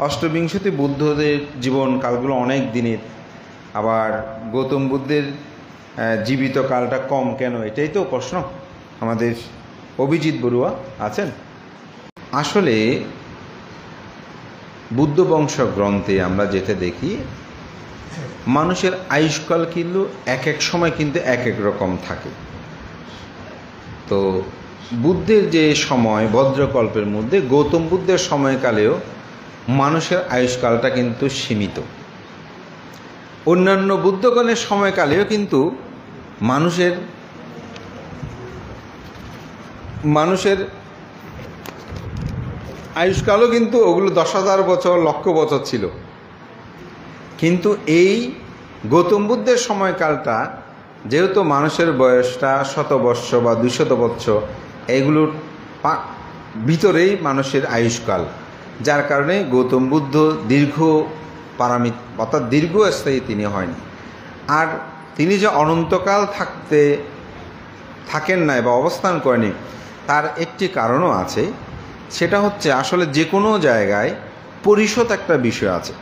অষ্টবিংশতি বুদ্ধদের জীবনকালগুলো অনেক দিনের, আবার গৌতম বুদ্ধের জীবিত কালটা কম কেন, এটাই তো প্রশ্ন। আমাদের অভিজিৎ বড়ুয়া আছেন। আসলে বুদ্ধ বংশ গ্রন্থে আমরা যেটা দেখি, মানুষের আয়ুষ্কাল কিন্তু এক এক সময় কিন্তু এক এক রকম থাকে। তো বুদ্ধের যে সময় বজ্রকল্পের মধ্যে, গৌতম বুদ্ধের সময়কালেও মানুষের আয়ুষ্কালটা কিন্তু সীমিত। অন্যান্য বুদ্ধগণের সময়কালেও কিন্তু মানুষের আয়ুষ্কালও কিন্তু ওগুলো 10,000 বছর, লক্ষ বছর ছিল। কিন্তু এই গৌতম বুদ্ধের সময়কালটা, যেহেতু মানুষের বয়সটা 100 বৎস বা 200 বৎসর, এগুলোর ভিতরেই মানুষের আয়ুষ্কাল, যার কারণে গৌতম বুদ্ধ অর্থাৎ দীর্ঘস্থায়ী তিনি হয়নি। আর তিনি যে অনন্তকাল থাকেন নাই বা অবস্থান করেনি, তার একটি কারণও আছে। সেটা হচ্ছে আসলে যে কোনো জায়গায় পরিষদ একটা বিষয় আছে।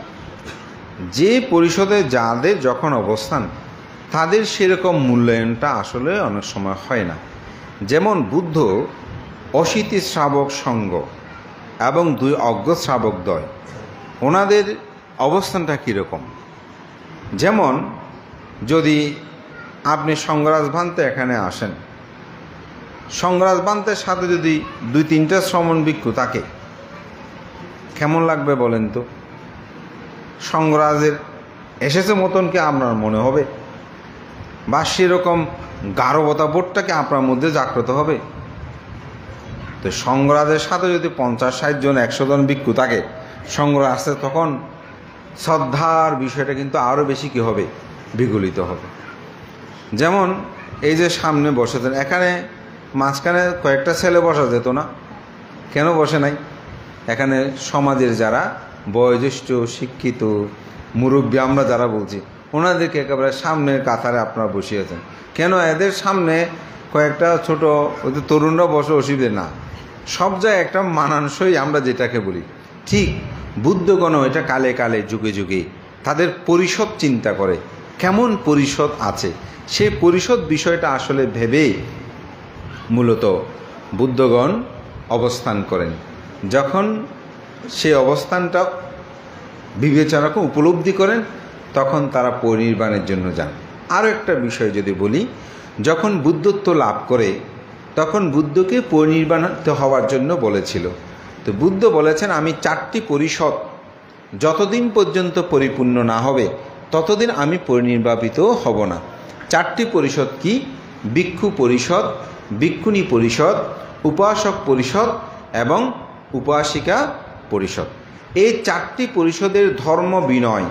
যে পরিষদে যাদের যখন অবস্থান, তাদের সেরকম মূল্যায়নটা আসলে অনেক সময় হয় না। যেমন বুদ্ধ অশীতি শ্রাবক সঙ্গ এবং 2 অজ্ঞ শ্রাবক দ্বয়, ওনাদের অবস্থানটা কীরকম। যেমন যদি আপনি সঙ্গরাজ ভান্তে এখানে আসেন, সঙ্গরাজ ভান্তের সাথে যদি 2-3টা শ্রমণ ভিক্ষু থাকে, কেমন লাগবে বলেন তো? সঙ্গরাজের এসেছে মতন কি আপনার মনে হবে? বা সেরকম গাঢ়বতা বোধটাকে আপনার মধ্যে জাগ্রত হবে? তো সঙ্গরাজের সাথে যদি 50-60 জন 100 জন ভিক্ষু থাকে, সঙ্গরাজ আসছে, তখন শ্রদ্ধার বিষয়টা কিন্তু আরও বেশি কী হবে, বিগলিত হবে। যেমন এই যে সামনে বসেছেন, এখানে মাঝখানে কয়েকটা ছেলে বসা যেত না, কেন বসে নাই? এখানে সমাজের যারা বয়োজ্যেষ্ঠ, শিক্ষিত, মুরব্বী আমরা যারা বলছি, ওনাদেরকে একেবারে সামনের কাতারে আপনারা বসিয়েছেন কেন? এদের সামনে কয়েকটা ছোট ওদের তরুণরা বসে, অসুবিধে না। সব জায়গায় একটা মানানসই আমরা যেটাকে বলি, ঠিক বুদ্ধগণ এটা কালে কালে যুগে যুগে তাদের পরিষদ চিন্তা করে, কেমন পরিষদ আছে, সেই পরিষদ বিষয়টা আসলে ভেবে মূলত বুদ্ধগণ অবস্থান করেন। যখন সেই অবস্থানটা বিবেচনা উপলব্ধি করেন, তখন তারা পরিনির্বাণের জন্য যান। আরও একটা বিষয় যদি বলি, যখন বুদ্ধত্ব লাভ করে, তখন বুদ্ধকে পরিনির্বাণিত হওয়ার জন্য বলেছিল। তো বুদ্ধ বলেছেন, আমি 4টি পরিষদ যতদিন পর্যন্ত পরিপূর্ণ না হবে, ততদিন আমি পরিনির্বাপিত হব না। 4টি পরিষদ কি? ভিক্ষু পরিষদ, ভিক্ষুণী পরিষদ, উপাসক পরিষদ এবং উপাসিকা পরিষদ। এই 4টি পরিষদের ধর্ম বিনয়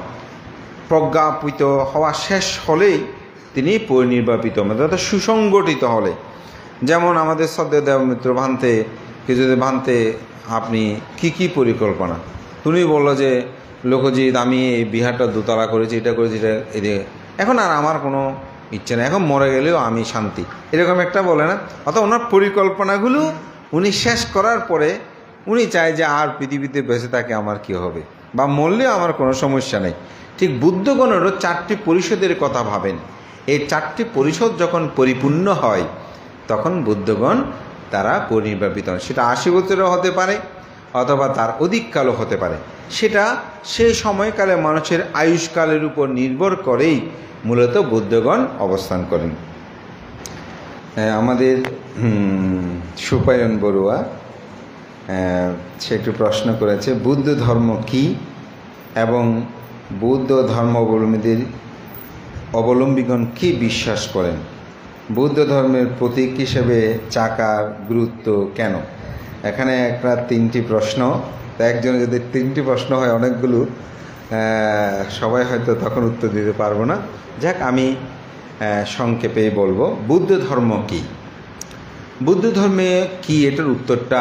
প্রজ্ঞাপিত হওয়া শেষ হলেই তিনি পরিনির্বাপিত, অর্থাৎ সুসংগঠিত হলে। যেমন আমাদের শ্রদ্ধেয় দেবমিত্র ভান্তে কে যদি ভান্তে আপনি কি পরিকল্পনা, তুমি বললো যে লোকজিৎ আমি এই বিহারটা 2তলা করেছি, এটা করেছি, এটা এদিকে, এখন আর আমার কোনো ইচ্ছে নেই, এখন মরে গেলেও আমি শান্তি, এরকম একটা বলে না। অর্থাৎ ওনার পরিকল্পনাগুলো উনি শেষ করার পরে উনি চায় যে আর পৃথিবীতে বেঁচে থাকে আমার কি হবে, বা মরলেও আমার কোনো সমস্যা নেই। ঠিক বুদ্ধগণেরও 4টি পরিষদের কথা ভাবেন। এই 4টি পরিষদ যখন পরিপূর্ণ হয়, তখন বুদ্ধগণ তারা পরিনির্বাপিত হন। সেটা 80 বছরও হতে পারে, অথবা তার অধিককালও হতে পারে। সেটা সেই সময়কালে মানুষের আয়ুষ্কালের উপর নির্ভর করেই মূলত বুদ্ধগণ অবস্থান করেন। আমাদের সুপায়ন বড়ুয়া সে একটু প্রশ্ন করেছে, বুদ্ধ ধর্ম কি এবং বৌদ্ধ অবলম্বীগণ কি বিশ্বাস করেন? বৌদ্ধ ধর্মের প্রতীক হিসেবে চাকার গুরুত্ব কেন? এখানে একটা 3টি প্রশ্ন, তা একজনে যদি 3টি প্রশ্ন হয় অনেকগুলো, সবাই হয়তো তখন উত্তর দিতে পারবো না। যাক, আমি সংক্ষেপেই বলবো, বুদ্ধ ধর্ম কি। বুদ্ধ ধর্মে কি, এটার উত্তরটা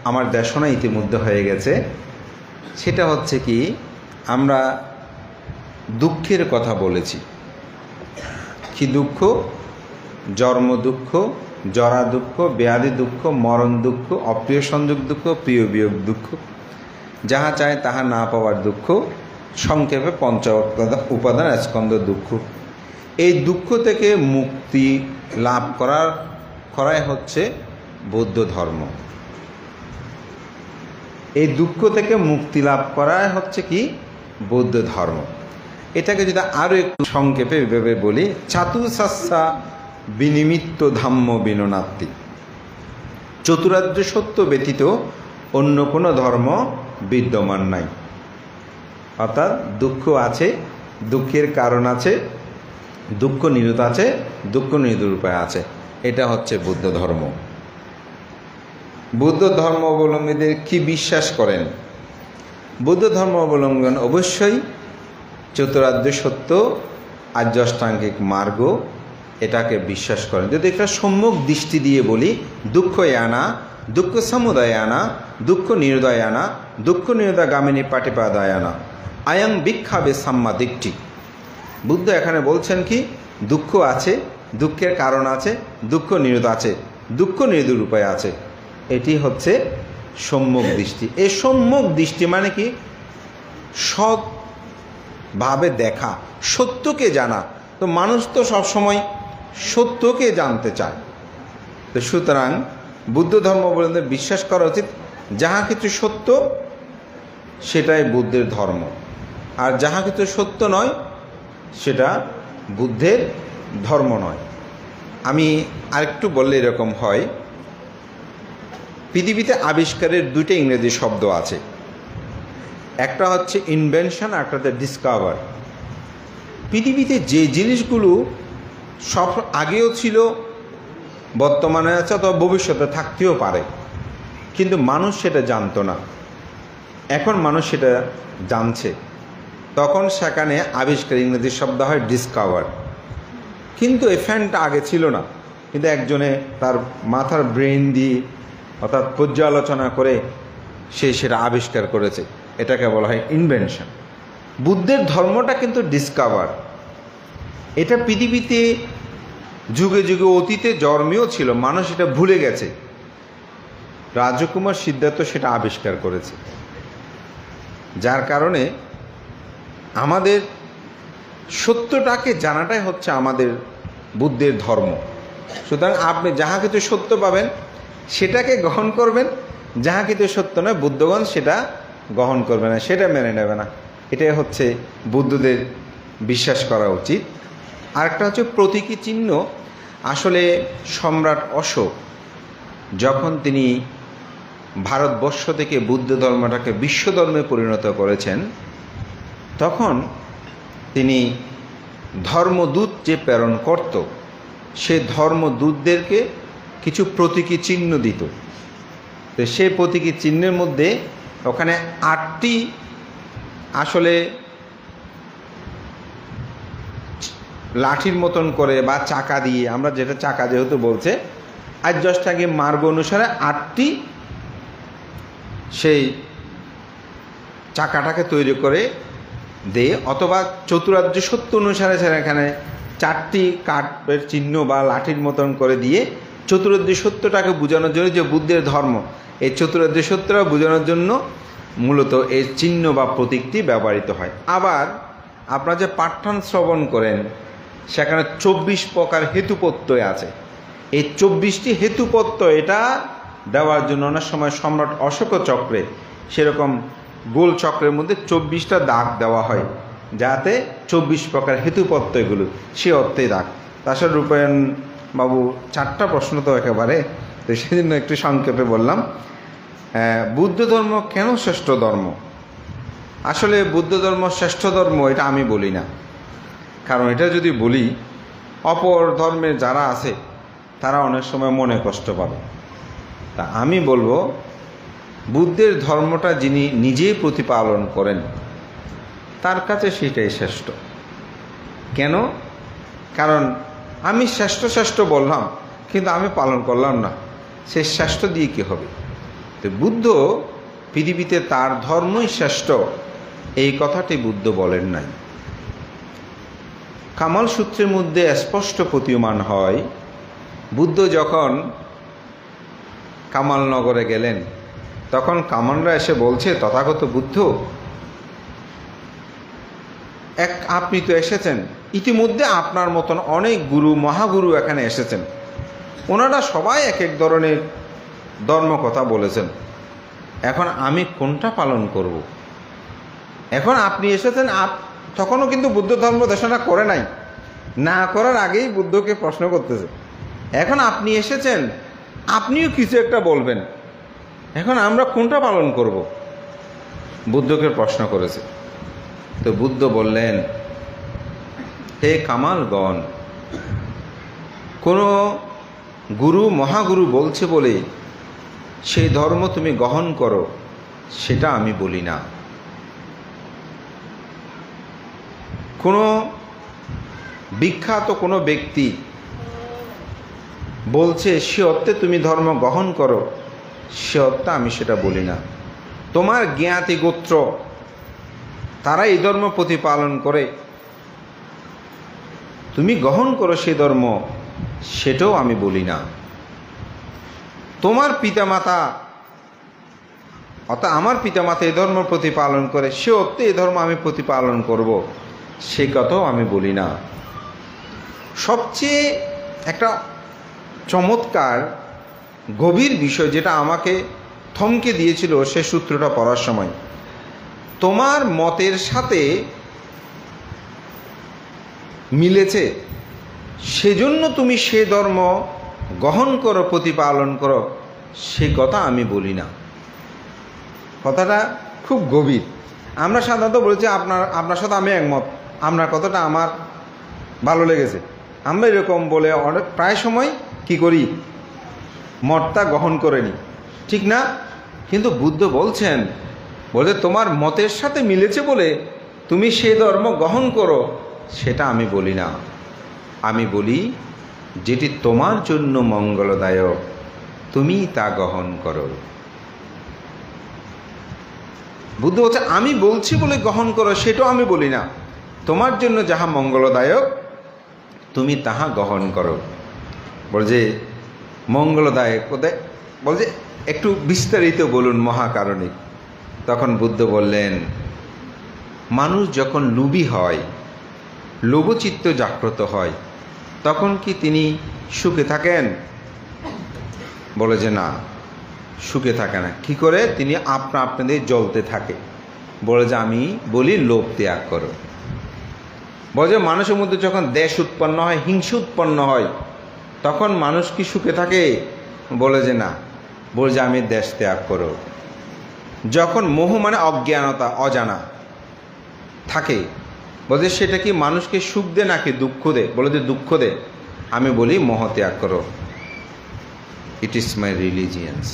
আমার দেশনা ইতিমধ্যে হয়ে গেছে। সেটা হচ্ছে কি, আমরা দুঃখের কথা বলেছি। কি দুঃখ? জন্ম দুঃখ, জরা দুঃখ, ব্যাধি দুঃখ, মরণ দুঃখ, অপ্রিয় সংযোগ দুঃখ, প্রিয় বিয়োগ দুঃখ। যাহা চায় তাহা না পাওয়ার দুঃখ, সংক্ষেপে পঞ্চ উপাদান স্কন্ধ দুঃখ। এই দুঃখ থেকে মুক্তি লাভ করাই হচ্ছে বৌদ্ধ ধর্ম। এই দুঃখ থেকে মুক্তি লাভ করাই হচ্ছে কি বৌদ্ধ ধর্ম। এটাকে যদি আরও একটু সংক্ষেপে এভাবে বলি, চাতুসাস্যা বিনিমিত্ত ধাম্য বিননাত্তি, চতুরার্য সত্য ব্যতীত অন্য কোনো ধর্ম বিদ্যমান নাই। অর্থাৎ দুঃখ আছে, দুঃখের কারণ আছে, দুঃখ নিরোধ আছে, দুঃখ নিরোধের উপায় আছে। এটা হচ্ছে বৌদ্ধ ধর্ম। বৌদ্ধ ধর্ম অবলম্বীদের কি বিশ্বাস করেন? বৌদ্ধ ধর্ম অবলম্বন অবশ্যই চতুরার্য সত্য, আর্য অষ্টাঙ্গিক মার্গ, এটাকে বিশ্বাস করেন। যদি একটা সম্যক দৃষ্টি দিয়ে বলি, দুঃখ আনা, দুঃখ সমুদয় আনা, দুঃখ নিরোধয় আনা, দুঃখ নিরোধাগামিনী পাটিপাদায় আনা, আয়াং বিক্ষাবে সাম্মা দিকটি। বুদ্ধ এখানে বলছেন কি, দুঃখ আছে, দুঃখের কারণ আছে, দুঃখ নিরোধ আছে, দুঃখ নিরোধের উপায় আছে। এটি হচ্ছে সম্যক দৃষ্টি। এই সম্যক দৃষ্টি মানে কি, সৎভাবে দেখা, সত্যকে জানা। তো মানুষ তো সবসময় সত্যকে জানতে চায়। তো সুতরাং বুদ্ধ ধর্ম বলতে বিশ্বাস করা উচিত, যাহা কিছু সত্য সেটাই বুদ্ধের ধর্ম, আর যাহা কিছু সত্য নয় সেটা বুদ্ধের ধর্ম নয়। আমি আরেকটু বললে এরকম হয়, পৃথিবীতে আবিষ্কারের দুইটা ইংরেজি শব্দ আছে, একটা হচ্ছে ইনভেনশন, একটা হচ্ছে ডিসকভার। পৃথিবীতে যে জিনিসগুলো সব আগেও ছিল, বর্তমানে আছে, অথবা ভবিষ্যতে থাকতেও পারে, কিন্তু মানুষ সেটা জানতো না, এখন মানুষ সেটা জানছে, তখন সেখানে আবিষ্কার ইংরেজি শব্দ হয় ডিসকভার। কিন্তু এই ফ্যানটা আগে ছিল না, কিন্তু একজনে তার মাথার ব্রেন দিয়ে অর্থাৎ পর্যালোচনা করে সে সেটা আবিষ্কার করেছে, এটাকে বলা হয় ইনভেনশন। বুদ্ধের ধর্মটা কিন্তু ডিসকভার। এটা পৃথিবীতে যুগে যুগে অতীতে জন্মেও ছিল, মানুষ এটা ভুলে গেছে। রাজকুমার সিদ্ধার্থ সেটা আবিষ্কার করেছে, যার কারণে আমাদের সত্যটাকে জানাটাই হচ্ছে আমাদের বুদ্ধের ধর্ম। সুতরাং আপনি যাহা কিছু সত্য পাবেন সেটাকে গ্রহণ করবেন, যাহা কিছু সত্য নয় বুদ্ধগণ সেটা গ্রহণ করবে না, সেটা মেনে নেবে না। এটাই হচ্ছে বুদ্ধদের বিশ্বাস করা উচিত। আরেকটা হচ্ছে প্রতীকী চিহ্ন। আসলে সম্রাট অশোক যখন তিনি ভারতবর্ষ থেকে বুদ্ধ ধর্মটাকে বিশ্বধর্মে পরিণত করেছেন, তখন তিনি ধর্মদূত যে প্রেরণ করত, সে ধর্মদূতদেরকে কিছু প্রতীকী চিহ্ন দিত। তো সেই প্রতীকী চিহ্নের মধ্যে ওখানে 8টি আসলে লাঠির মতন করে বা চাকা দিয়ে, আমরা যেটা চাকা যেহেতু বলছে, আর্য অষ্টাঙ্গিক মার্গ অনুসারে 8টি সেই চাকাটাকে তৈরি করে দেয়, অথবা চতুরার্য সত্য অনুসারে সেখানে 4টি কাঠের চিহ্ন বা লাঠির মতন করে দিয়ে চতুরার্য সত্যটাকে বোঝানোর জন্য, যে বুদ্ধের ধর্ম এই চতুরার্য সত্যটা বোঝানোর জন্য মূলত এই চিহ্ন বা প্রতীকটি ব্যবহৃত হয়। আবার আপনারা যে পাঠ্যান শ্রবণ করেন সেখানে 24 প্রকার হেতুপত্যয় আছে। এই 24টি হেতুপত্য এটা দেওয়ার জন্য অনেক সময় সম্রাট অশোক চক্রে সেরকম গোল চক্রের মধ্যে 24টা দাগ দেওয়া হয়, যাতে 24 প্রকার হেতুপত্য এগুলো সে অর্থেই দাগ। তাছাড়া রূপায়ণ বাবু 4টা প্রশ্ন তো একেবারে, তো সেই জন্য একটু সংক্ষেপে বললাম। বুদ্ধ ধর্ম কেন শ্রেষ্ঠ ধর্ম? আসলে বুদ্ধ ধর্ম শ্রেষ্ঠ ধর্ম এটা আমি বলি না, কারণ এটা যদি বলি অপর ধর্মের যারা আছে তারা অনেক সময় মনে কষ্ট পাবে। তা আমি বলবো বুদ্ধের ধর্মটা যিনি নিজেই প্রতিপালন করেন তার কাছে সেটাই শ্রেষ্ঠ। কেন? কারণ আমি শ্রেষ্ঠ শ্রেষ্ঠ বললাম কিন্তু আমি পালন করলাম না, সে শ্রেষ্ঠ দিয়ে কী হবে? তো বুদ্ধ পৃথিবীতে তার ধর্মই শ্রেষ্ঠ এই কথাটি বুদ্ধ বলেন নাই। কামাল সূত্রের মধ্যে স্পষ্ট প্রতীয়মান হয়, বুদ্ধ যখন কামালনগরে গেলেন তখন কামানরা এসে বলছে, তথাগত বুদ্ধ, আপনি তো এসেছেন, ইতিমধ্যে আপনার মতন অনেক গুরু মহাগুরু এখানে এসেছেন, ওনারা সবাই এক এক ধরনের ধর্ম কথা বলেছেন, এখন আমি কোনটা পালন করব? এখন আপনি এসেছেন, তখনও কিন্তু বুদ্ধ ধর্ম দেশনা করে নাই, না করার আগেই বুদ্ধকে প্রশ্ন করতেছে, এখন আপনি এসেছেন, আপনিও কিছু একটা বলবেন, এখন আমরা কোনটা পালন করব? বুদ্ধকে প্রশ্ন করেছে। তো বুদ্ধ বললেন, হে কামালগণ, কোনো গুরু মহাগুরু বলছে বলে সেই ধর্ম তুমি গ্রহণ করো, সেটা আমি বলি না। কোনো বিখ্যাত কোনো ব্যক্তি বলছে সে অর্থে তুমি ধর্ম গ্রহণ করো, সে অর্থে আমি সেটা বলি না। তোমার জ্ঞাতি গোত্র তারা এই ধর্ম প্রতিপালন করে, তুমি গ্রহণ করো সেই ধর্ম, সেটাও আমি বলি না। তোমার পিতামাতা অর্থাৎ আমার পিতামাতা এই ধর্ম প্রতিপালন করে, সে অর্থে এই ধর্ম আমি প্রতিপালন করব, সে কথাও আমি বলি না। সবচেয়ে একটা চমৎকার গভীর বিষয় যেটা আমাকে থমকে দিয়েছিল সে সূত্রটা পড়ার সময়, তোমার মতের সাথে মিলেছে সেজন্য তুমি সে ধর্ম গ্রহণ করো, প্রতিপালন করো, সে কথা আমি বলি না। কথাটা খুব গভীর। আমরা সাধারণত বলেছি আপনার সাথে আমি একমত, আপনার কথাটা আমার ভালো লেগেছে, আমরা এরকম বলে অনেক প্রায় সময় কি করি, মতটা গ্রহণ করে নিই, ঠিক না? কিন্তু বুদ্ধ বলছেন, বলে তোমার মতের সাথে মিলেছে বলে তুমি সে ধর্ম গ্রহণ করো, সেটা আমি বলি না। আমি বলি যেটি তোমার জন্য মঙ্গলদায়ক তুমি তা গ্রহণ করো। বুদ্ধ বলছে আমি বলছি বলে গ্রহণ করো, সেটাও আমি বলি না। তোমার জন্য যাহা মঙ্গলদায়ক তুমি তাহা গ্রহণ করো। বলছে মঙ্গলদায়ক বলছে একটু বিস্তারিত বলুন মহাকারণিক। তখন বুদ্ধ বললেন, মানুষ যখন লোভী হয়, লোভচিত্ত জাগ্রত হয়, তখন কি তিনি সুখে থাকেন? বলে যে না, সুখে থাকে না। কি করে? তিনি আপনাদের জ্বলতে থাকে। বলে যে আমি বলি লোভ ত্যাগ করো। বলে যে মানুষের মধ্যে যখন দ্বেষ উৎপন্ন হয়, হিংসা উৎপন্ন হয়, তখন মানুষ কি সুখে থাকে? বলে যে না, বলে যে আমি দ্বেষ ত্যাগ করো। যখন মোহ মানে অজ্ঞানতা, অজানা থাকে, বলে সেটা কি মানুষকে সুখ দে নাকি দুঃখ দে? বলে যে দুঃখ দে। আমি বলি মোহ ত্যাগ করো। ইট ইজ মাই রিলিজিয়ান্স,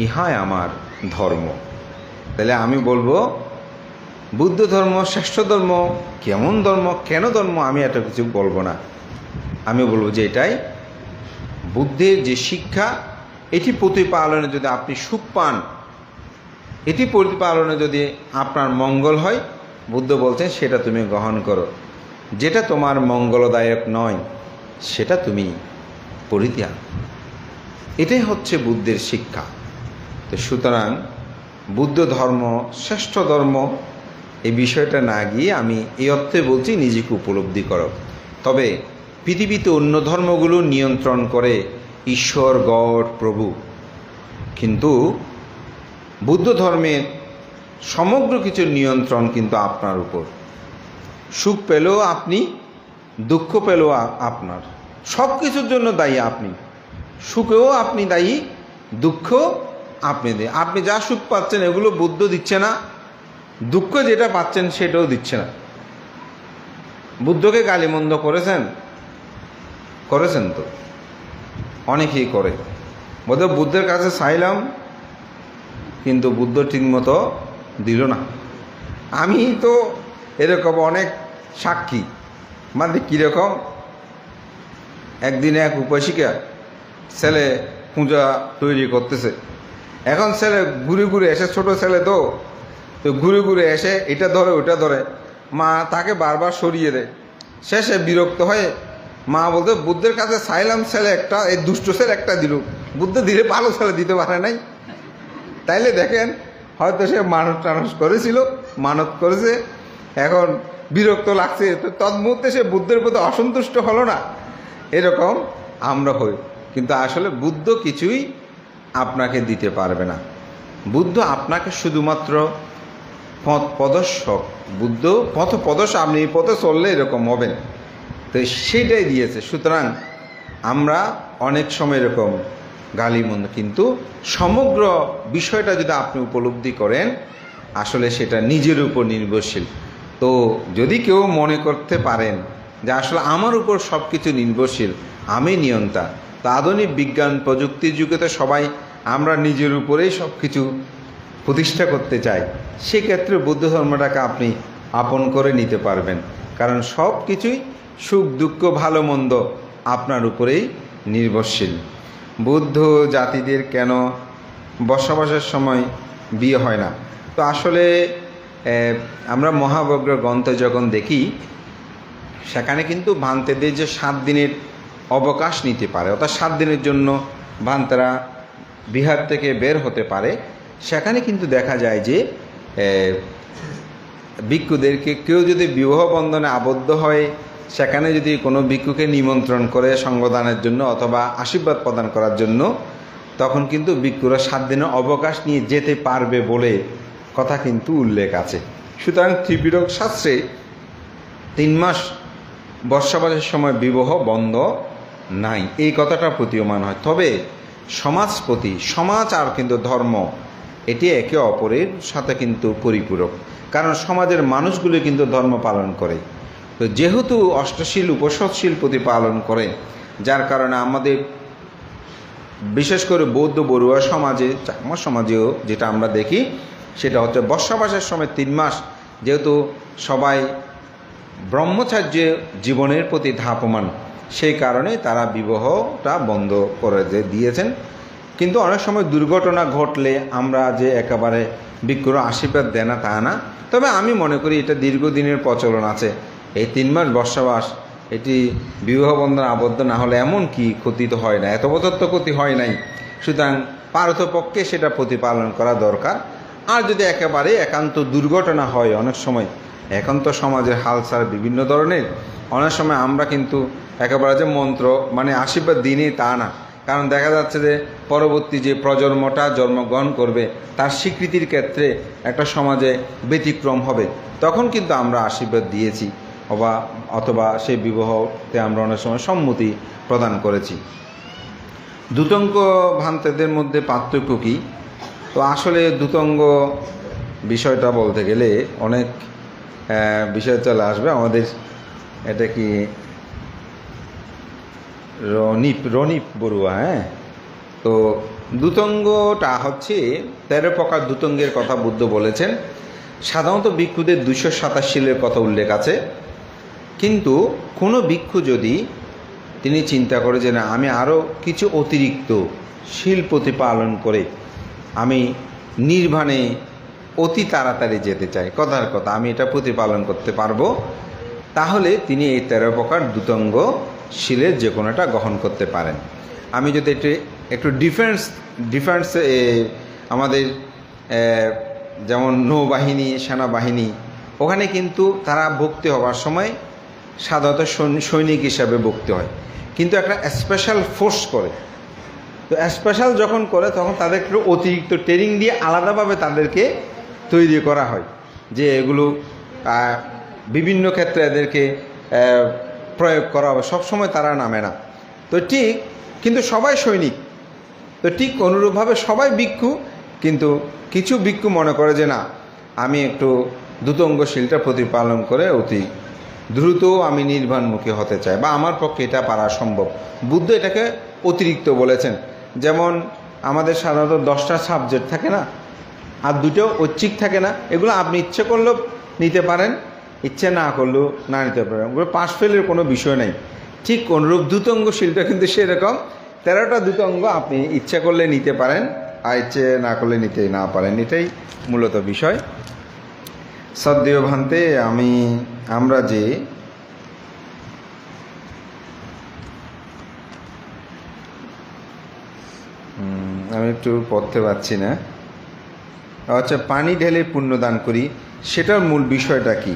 ইহাই আমার ধর্ম। তাহলে আমি বলবো বুদ্ধ ধর্ম শ্রেষ্ঠ ধর্ম। কেমন ধর্ম, কেন ধর্ম, আমি এত কিছু বলবো না। আমি বলবো যে এটাই বুদ্ধের যে শিক্ষা, এটি প্রতিপালনে যদি আপনি সুখ পান, এটি প্রতিপালনে যদি আপনার মঙ্গল হয়, বুদ্ধ বলছেন সেটা তুমি গ্রহণ করো। যেটা তোমার মঙ্গলদায়ক নয় সেটা তুমি পরিত্যাগ। এটাই হচ্ছে বুদ্ধের শিক্ষা। তো সুতরাং বুদ্ধ ধর্ম শ্রেষ্ঠ ধর্ম, এই বিষয়টা না গিয়ে আমি এই অর্থে বলছি নিজেকে উপলব্ধি করো। তবে পৃথিবীতে অন্য ধর্মগুলো নিয়ন্ত্রণ করে ঈশ্বর, গড, প্রভু, কিন্তু বুদ্ধ ধর্মের সমগ্র কিছুর নিয়ন্ত্রণ কিন্তু আপনার উপর। সুখ পেলেও আপনি, দুঃখ পেলেও আপনার, সব কিছুর জন্য দায়ী আপনি। সুখেও আপনি দায়ী, দুঃখ আপনি দেয়। আপনি যা সুখ পাচ্ছেন এগুলো বুদ্ধ দিচ্ছে না, দুঃখ যেটা পাচ্ছেন সেটাও দিচ্ছে না। বুদ্ধকে গালিমন্দ করেছেন? করেছেন তো, অনেকেই করে। বোধহয় বুদ্ধের কাছে চাইলাম, কিন্তু বুদ্ধ ঠিক মতো দিল না। আমি তো এরকম অনেক সাক্ষী। মানে কীরকম, একদিনে এক উপাসিকা ছেলে পূজা তৈরি করতেছে। এখন ছেলে ঘুরে ঘুরে এসে, ছোট ছেলে তো ঘুরে ঘুরে এসে এটা ধরে ওটা ধরে, মা তাকে বারবার সরিয়ে দেয়। শেষে বিরক্ত হয়ে মা বলতে, বুদ্ধের কাছে চাইলাম ছেলে একটা, এই দুষ্ট ছেলে একটা দিল, বুদ্ধ দিলে ভালো ছেলে দিতে পারে নাই। তাইলে দেখেন হয়তো সে মানত টানস করেছিল, মানত করেছে, এখন বিরক্ত লাগছে, তো তৎমুহূর্তে সে বুদ্ধের প্রতি অসন্তুষ্ট হলো না, এরকম আমরা হই। কিন্তু আসলে বুদ্ধ কিছুই আপনাকে দিতে পারবে না। বুদ্ধ আপনাকে শুধুমাত্র পথ প্রদর্শক, বুদ্ধ পথ প্রদর্শক, আপনি এই পথে চললে এরকম হবেন, তো সেটাই দিয়েছে। সুতরাং আমরা অনেক সময় এরকম গালিমন্দ, কিন্তু সমগ্র বিষয়টা যদি আপনি উপলব্ধি করেন আসলে সেটা নিজের উপর নির্ভরশীল। তো যদি কেউ মনে করতে পারেন যে আসলে আমার উপর সব কিছু নির্ভরশীল, আমি নিয়ন্তা, তো আধুনিক বিজ্ঞান প্রযুক্তির যুগে তো সবাই আমরা নিজের উপরেই সব কিছু প্রতিষ্ঠা করতে চাই, সেক্ষেত্রে বৌদ্ধ ধর্মটাকে আপনি আপন করে নিতে পারবেন, কারণ সব কিছুই সুখ দুঃখ ভালো মন্দ আপনার উপরেই নির্ভরশীল। বৌদ্ধ জাতিদের কেন বসবাসের সময় বিয়ে হয় না? তো আসলে আমরা মহাবগ্র গ্রন্থ যখন দেখি সেখানে কিন্তু ভান্তেদের যে 7 দিনের অবকাশ নিতে পারে, অর্থাৎ 7 দিনের জন্য ভান্তেরা বিহার থেকে বের হতে পারে, সেখানে কিন্তু দেখা যায় যে ভিক্ষুদেরকে কেউ যদি বিবাহ বন্ধনে আবদ্ধ হয়, সেখানে যদি কোনো ভিক্ষুকে নিমন্ত্রণ করে সঙ্গদানের জন্য অথবা আশীর্বাদ প্রদান করার জন্য, তখন কিন্তু ভিক্ষুরা 7 দিনের অবকাশ নিয়ে যেতে পারবে বলে কথা কিন্তু উল্লেখ আছে। সুতরাং ত্রিপিটক শাস্ত্রে 3 মাস বর্ষাবাসের সময় বিবাহ বন্ধ নাই, এই কথাটা প্রতীয়মান হয়। তবে সমাজপতি, সমাজ আর কিন্তু ধর্ম, এটি একে অপরের সাথে কিন্তু পরিপূরক, কারণ সমাজের মানুষগুলো কিন্তু ধর্ম পালন করে। তো যেহেতু অষ্টশীল উপসৎশীল প্রতিপালন করে, যার কারণে আমাদের বিশেষ করে বৌদ্ধ বড়ুয়া সমাজে, চাকমা সমাজেও যেটা আমরা দেখি সেটা হচ্ছে বর্ষাবাসের সময় 3 মাস, যেহেতু সবাই ব্রহ্মচার্য জীবনের প্রতি ধাপমান, সেই কারণে তারা বিবাহটা বন্ধ করে দিয়েছেন। কিন্তু অনেক সময় দুর্ঘটনা ঘটলে আমরা যে একেবারে ভিক্ষুর আশীর্বাদ দেয় না তা না, তবে আমি মনে করি এটা দীর্ঘদিনের প্রচলন আছে। এই 3 মাস বর্ষাবাস এটি বিবাহ বন্ধন আবদ্ধ না হলে এমন কি ক্ষতি তো হয় না, এত বছর তো ক্ষতি হয় নাই। সুতরাং পারতপক্ষে সেটা প্রতিপালন করা দরকার। আর যদি একেবারে একান্ত দুর্ঘটনা হয়, অনেক সময় এখন তো সমাজের হালচাল বিভিন্ন ধরনের, অনেক সময় আমরা কিন্তু একেবারে যে মন্ত্র মানে আশীর্বাদ দিনই তা না, কারণ দেখা যাচ্ছে যে পরবর্তী যে প্রজন্মটা জন্মগ্রহণ করবে তার স্বীকৃতির ক্ষেত্রে একটা সমাজে ব্যতিক্রম হবে, তখন কিন্তু আমরা আশীর্বাদ দিয়েছি অথবা সেই বিবাহতে আমরা অনেক সময় সম্মতি প্রদান করেছি। দ্যুতঙ্গ ভান্তেদের মধ্যে পার্থক্য কী? তো আসলে দ্যুতঙ্গ বিষয়টা বলতে গেলে অনেক বিষয় চলে আসবে আমাদের। এটা কি রনিপ বড়ুয়া? হ্যাঁ, তো দ্যুতঙ্গটা হচ্ছে 13 প্রকার দ্যুতঙ্গের কথা বুদ্ধ বলেছেন। সাধারণত ভিক্ষুদের 227 শীলের কথা উল্লেখ আছে, কিন্তু কোনো ভিক্ষু যদি তিনি চিন্তা করে যে না, আমি আরও কিছু অতিরিক্ত শীল প্রতিপালন করে আমি নির্বাণে অতি তাড়াতাড়ি যেতে চাই, কথার কথা আমি এটা প্রতিপালন করতে পারবো, তাহলে তিনি এই 13 প্রকার দ্যুতঙ্গ শীলের যে কোনোটা গ্রহণ করতে পারেন। আমি যদি একটু ডিফেন্স আমাদের যেমন নৌবাহিনী, সেনাবাহিনী, ওখানে কিন্তু তারা ভর্তি হওয়ার সময় সাধারণত সৈনিক হিসাবে ভর্তি হয়, কিন্তু একটা স্পেশাল ফোর্স করে। তো স্পেশাল যখন করে তখন তাদের একটু অতিরিক্ত ট্রেনিং দিয়ে আলাদাভাবে তাদেরকে তৈরি করা হয়, যে এগুলো বিভিন্ন ক্ষেত্রে এদেরকে প্রয়োগ করা হবে, সবসময় তারা নামে না। তো ঠিক, কিন্তু সবাই সৈনিক, তো ঠিক অনুরূপভাবে সবাই ভিক্ষু, কিন্তু কিছু ভিক্ষু মনে করে যে না, আমি একটু দ্যুতঙ্গশীলটা প্রতিপালন করে অতি দ্রুত আমি নির্বাণমুখী হতে চাই, বা আমার পক্ষে এটা পারা সম্ভব। বুদ্ধ এটাকে অতিরিক্ত বলেছেন। যেমন আমাদের সাধারণত 10টা সাবজেক্ট থাকে না, আর 2টো ঐচ্ছিক থাকে না, এগুলো আপনি ইচ্ছে করলেও নিতে পারেন, ইচ্ছে না করলেও না নিতে পারেন, ওগুলো পাস ফেলের কোনো বিষয় নেই। ঠিক অনুরূপ দ্যুতঙ্গশীলটা কিন্তু সেরকম, 13টা দ্যুতঙ্গ আপনি ইচ্ছা করলে নিতে পারেন, আর ইচ্ছে না করলে নিতে না পারেন, এটাই মূলত বিষয়। সদ্দেহ ভান্তে আমরা যে আমি একটু পড়তে পারছি না, আচ্ছা, পানি ঢেলে পুণ্যদান করি, সেটার মূল বিষয়টা কি?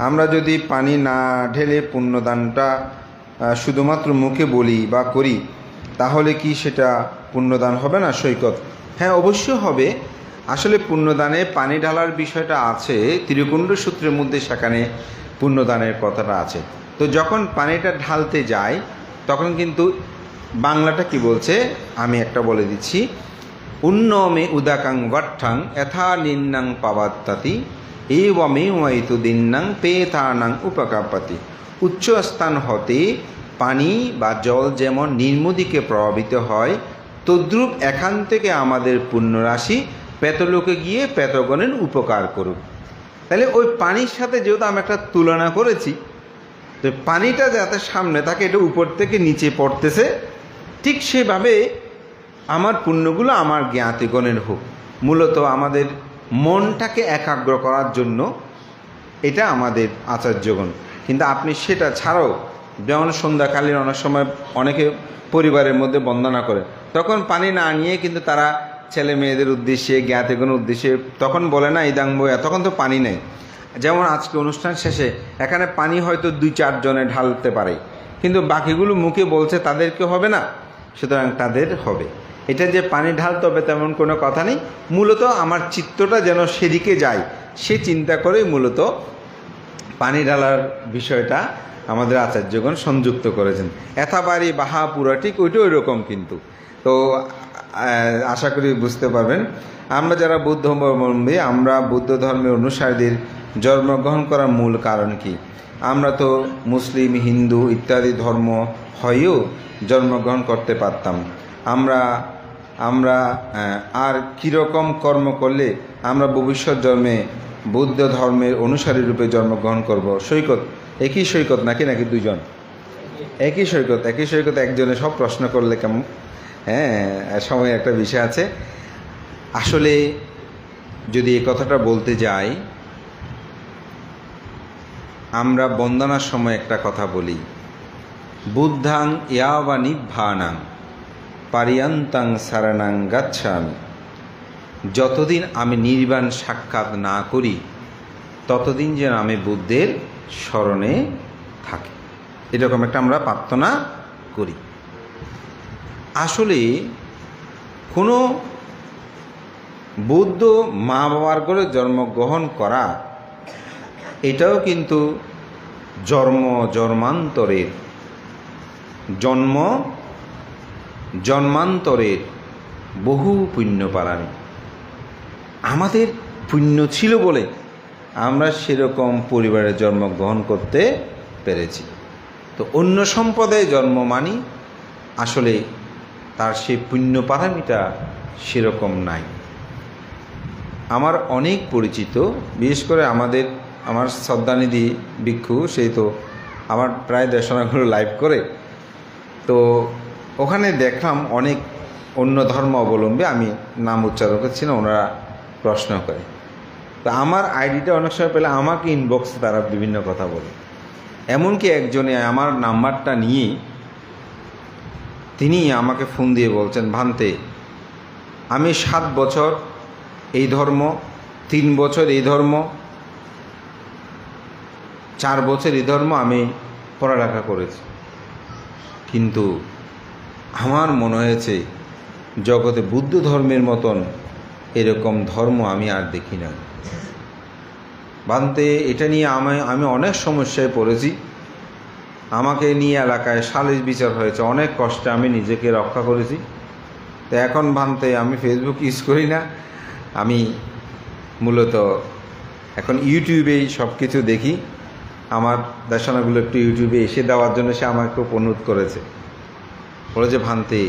আমরা যদি পানি না ঢেলে পুণ্যদানটা শুধুমাত্র মুখে বলি বা করি, তাহলে কি সেটা পুণ্যদান হবে না সৈকত? হ্যাঁ, অবশ্যই হবে। আসলে পুণ্যদানে পানি ঢালার বিষয়টা আছে, ত্রিকুণ্ড সূত্রের মধ্যে সেখানে পুণ্যদানের কথাটা আছে। তো যখন পানিটা ঢালতে যায় তখন কিন্তু বাংলাটা কি বলছে আমি একটা বলে দিচ্ছি। উন্নমে উদাকাং বট্ঠাং যথা নিন্নাং পাবাত্তাতি এবমে ওয়াইতু দিন্নাং পেতানাং উপকাপাতি। উচ্চ স্থান হতে পানি বা জল যেমন নিম্নদিকে প্রভাবিত হয়, তদ্রূপ এখান থেকে আমাদের পুণ্যরাশি প্রেতলোকে গিয়ে প্রেতগণের উপকার করুক। তাহলে ওই পানির সাথে যেহেতু আমি একটা তুলনা করেছি, তো পানিটা যাতে সামনে থাকে, এটা উপর থেকে নিচে পড়তেছে, ঠিক সেভাবে আমার পুণ্যগুলো আমার জ্ঞাতিগণের হোক। মূলত আমাদের মনটাকে একাগ্র করার জন্য এটা আমাদের আচার্যগণ। কিন্তু আপনি সেটা ছাড়াও, যেমন সন্ধ্যাকালীন অনেক সময় অনেকে পরিবারের মধ্যে বন্দনা করে, তখন পানি না নিয়ে কিন্তু তারা ছেলে মেয়েদের উদ্দেশ্যে, জ্ঞাতিগণের উদ্দেশ্যে তখন বলে না ইদাং বয়া, তখন তো পানি নেই। যেমন আজকে অনুষ্ঠান শেষে এখানে পানি হয়তো 2-4 জনে ঢালতে পারে, কিন্তু বাকিগুলো মুখে বলছে তাদেরকে হবে না, সুতরাং তাদের হবে। এটা যে পানি ঢালতে হবে তেমন কোনো কথা নেই। মূলত আমার চিত্তটা যেন সেদিকে যায়, সে চিন্তা করেই মূলত পানি ঢালার বিষয়টা আমাদের আচার্যগণ সংযুক্ত করেছেন। এথাবাড়ি বাহা পুরা ঠিক ওইটা ওই রকম। কিন্তু তো আশা করি বুঝতে পারবেন। আমরা যারা বুদ্ধ ধর্মাবলম্বী, আমরা বুদ্ধ ধর্মের অনুসারীদের জন্মগ্রহণ করার মূল কারণ কি? আমরা তো মুসলিম, হিন্দু ইত্যাদি ধর্ম হয়েও জন্মগ্রহণ করতে পারতাম। আমরা আর কীরকম কর্ম করলে আমরা ভবিষ্যৎ জন্মে বুদ্ধ ধর্মের অনুসারী রূপে জন্মগ্রহণ করব? সৈকত একই সৈকত নাকি দুজন? একই সৈকত। একজনে সব প্রশ্ন করলে কেমন? হ্যাঁ, সময় একটা বিষয় আছে। আসলে যদি এই কথাটা বলতে যাই, আমরা বন্দনার সময় একটা কথা বলি, বুদ্ধাং ইয়াবা নিব্বানাং পারিয়ান্তাং সারানাং গাচ্ছামি। যতদিন আমি নির্বাণ সাক্ষাৎ না করি ততদিন যেন আমি বুদ্ধের স্মরণে থাকি, এরকম একটা আমরা প্রার্থনা করি। আসলে কোনো বুদ্ধ মা বাবার করে জন্মগ্রহণ করা, এটাও কিন্তু জন্মান্তরের বহু পুণ্য পারানি। আমাদের পুণ্য ছিল বলে আমরা সেরকম পরিবারে জন্মগ্রহণ করতে পেরেছি। তো অন্য সম্প্রদায়ে জন্ম মানি আসলে তার সেই পুণ্য পারামিটা সেরকম নাই। আমার অনেক পরিচিত, বিশেষ করে আমার শ্রদ্ধানিধি ভিক্ষু, সেই তো আমার প্রায় দেশনাগুলো লাইভ করে, তো ওখানে দেখলাম অনেক অন্য ধর্ম অবলম্বী, আমি নাম উচ্চারণ করছি না, ওনারা প্রশ্ন করে। তো আমার আইডিটা অনেক সময় পেলে আমাকে ইনবক্সে তারা বিভিন্ন কথা বলে। এমনকি একজনে আমার নাম্বারটা নিয়ে তিনি আমাকে ফোন দিয়ে বলছেন, ভান্তে আমি 7 বছর এই ধর্ম, 3 বছর এই ধর্ম, 4 বছর এই ধর্ম আমি পড়ালেখা করেছি, কিন্তু আমার মনে হয়েছে জগতে বুদ্ধ ধর্মের মতন এরকম ধর্ম আমি আর দেখি না। ভান্তে এটা নিয়ে আমি অনেক সমস্যায় পড়েছি, আমাকে নিয়ে এলাকায় সালিশ বিচার হয়েছে, অনেক কষ্টে আমি নিজেকে রক্ষা করেছি। তো এখন ভান্তে আমি ফেসবুক ইউজ করি না, আমি মূলত এখন ইউটিউবেই সব কিছু দেখি। আমার দেশনাগুলো একটু ইউটিউবে এসে দেওয়ার জন্য সে আমাকে খুব অনুরোধ করেছে, বলেছে ভান্তে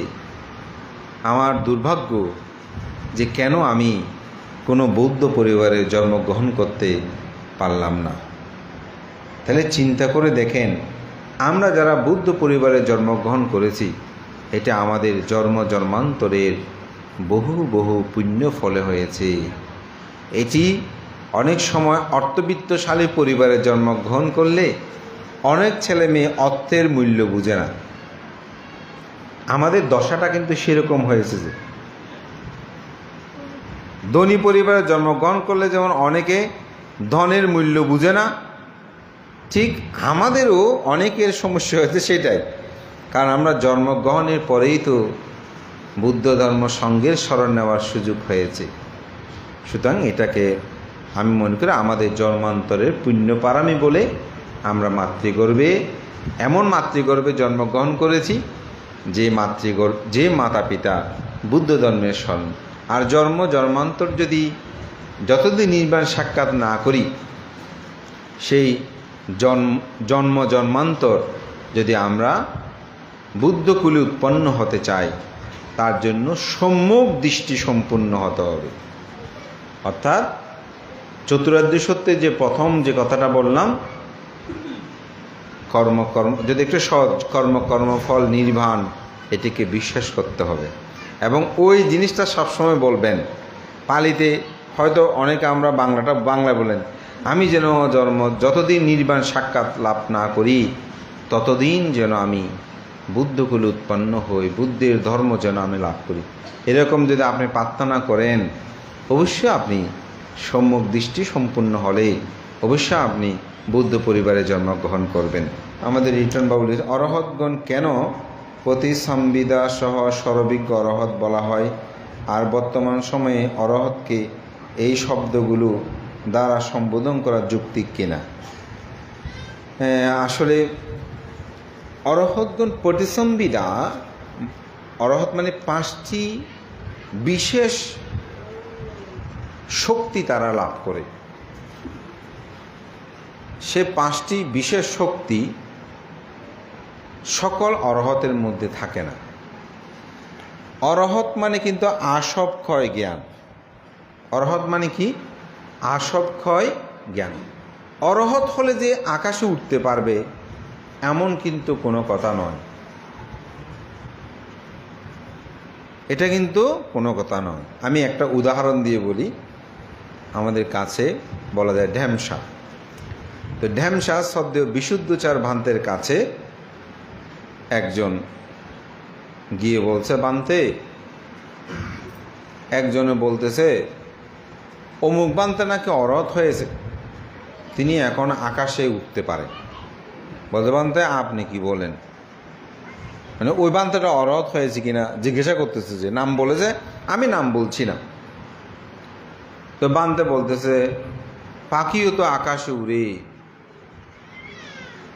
আমার দুর্ভাগ্য যে কেন আমি কোনো বৌদ্ধ পরিবারে জন্মগ্রহণ করতে পারলাম না। তাহলে চিন্তা করে দেখেন, আমরা যারা বুদ্ধ পরিবারে জন্মগ্রহণ করেছি, এটা আমাদের জন্মান্তরের বহু বহু পুণ্য ফলে হয়েছে। এটি অনেক সময় অর্থবিত্তশালী পরিবারে জন্মগ্রহণ করলে অনেক ছেলে মেয়ে অর্থের মূল্য বুঝে না। আমাদের দশাটা কিন্তু সেরকম হয়েছে যে ধনী পরিবারে জন্মগ্রহণ করলে যেমন অনেকে ধনের মূল্য বুঝে না, ঠিক আমাদেরও অনেকের সমস্যা হয়েছে সেটাই। কারণ আমরা জন্মগ্রহণের পরেই তো বুদ্ধ ধর্ম সঙ্গের শরণ নেওয়ার সুযোগ হয়েছে। সুতরাং এটাকে আমি মনে করি আমাদের জন্মান্তরের পুণ্য পারামি বলে আমরা মাতৃগর্ভে, এমন মাতৃগর্ভে জন্মগ্রহণ করেছি যে মাতা পিতা বুদ্ধ ধর্মের শরণ। আর জন্মান্তর যদি যতদিন নির্বাণ সাক্ষাৎ না করি, সেই জন্মান্তর যদি আমরা বুদ্ধকুলে উৎপন্ন হতে চাই, তার জন্য সম্যক দৃষ্টি সম্পূর্ণ হতে হবে। অর্থাৎ চতুরার্য সত্যে যে প্রথম যে কথাটা বললাম, যদি একটু সহজ কর্মফল নির্বাণ, এটিকে বিশ্বাস করতে হবে। এবং ওই জিনিসটা সবসময় বলবেন। পালিতে হয়তো অনেকে আমরা বাংলায় বলেন, আমি যেন যতদিন নির্বাণ সাক্ষাৎ লাভ না করি, ততদিন যেন আমি বুদ্ধকুলে উৎপন্ন হই, বুদ্ধের ধর্ম যেন আমি লাভ করি। এরকম যদি আপনি প্রার্থনা করেন, অবশ্যই আপনি সম্যক দৃষ্টি সম্পূর্ণ হলে অবশ্যই আপনি বুদ্ধ পরিবারে জন্মগ্রহণ করবেন। আমাদের রিটন বাবু অরহতগণ কেন প্রতিসংবিদা সহ সর্বজ্ঞ অরহত বলা হয়, আর বর্তমান সময়ে অরহতকে এই শব্দগুলো দ্বারা সম্বোধন করা যৌক্তিক কিনা? আসলে অরহতগণ প্রতিসংবিদা, অরহত মানে 5টি বিশেষ শক্তি তারা লাভ করে। সে 5টি বিশেষ শক্তি সকল অরহতের মধ্যে থাকে না। অরহত মানে কিন্তু আসবক্ষয় জ্ঞান। অরহত মানে কি? আসবক্ষয় জ্ঞান। অরহত হলে যে আকাশে উঠতে পারবে এমন কিন্তু কোনো কথা নয়। এটা কিন্তু কোনো কথা নয়। আমি একটা উদাহরণ দিয়ে বলি। আমাদের কাছে বলা যায় ঢ্যামসা। তো ঢ্যামসা শব্দ বিশুদ্ধচার ভান্তের কাছে একজন গিয়ে বলছে, বান্তে, একজনে বলতেছে অমুক বান্তে নাকি অরহত হয়েছে, তিনি এখন আকাশে উঠতে পারেন। বলতে, বান্তে আপনি কি বলেন? মানে ওই বান্তেটা অরহত হয়েছে কিনা জিজ্ঞাসা করতেছে। যে নাম বলেছে, আমি নাম বলছি না। তো বান্তে বলতেছে, পাখিও তো আকাশে উড়ে,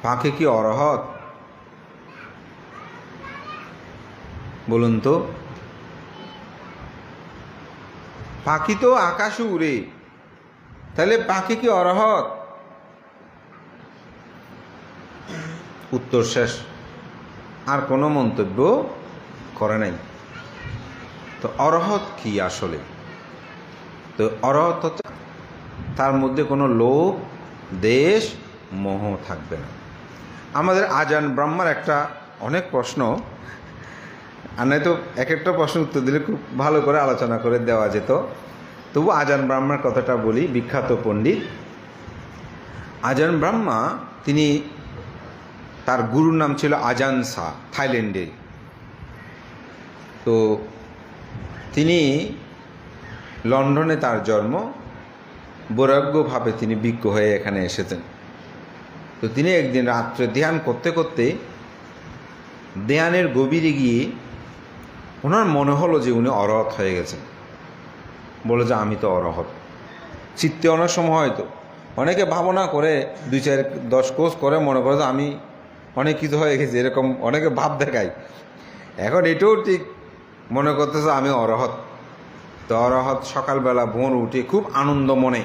পাখি কি অরহত? বলুন তো, পাখি তো আকাশে উড়ে, তাহলে পাখি কি অরহত? উত্তর শেষ, আর কোনো মন্তব্য করে নাই। তো অরহত কি আসলে? তো অরহত হচ্ছে তার মধ্যে কোনো লোভ, দেশ, মোহ থাকবে না। আমাদের আজান ব্রহ্মার একটা অনেক প্রশ্ন, আর নয়তো এক একটা প্রশ্ন উত্তর দিলে খুব ভালো করে আলোচনা করে দেওয়া যেত। তবু আজান ব্রহ্মার কথাটা বলি। বিখ্যাত পণ্ডিত আজান ব্রহ্মা, তিনি, তার গুরুর নাম ছিল আজান শাহ, থাইল্যান্ডে। তো তিনি লন্ডনে তার জন্ম, বৈরাগ্যভাবে তিনি বিজ্ঞ হয়ে এখানে এসেছেন। তো তিনি একদিন রাত্রে ধ্যান করতে করতে ধ্যানের গভীরে গিয়ে ওনার মনে হলো যে উনি অরহত হয়ে গেছেন। বলে যে আমি তো অরহত। চিত্তে অনেক সময় হয়তো অনেকে ভাবনা করে 2-4-10 কোর্স করে মনে করে যে আমি অনেক কিছু হয়ে গেছি, এরকম অনেকে ভাব দেখায়। এখন এটাও ঠিক মনে করতেছে আমি অরহত। তো অরহত সকালবেলা ভোর উঠে খুব আনন্দ মনে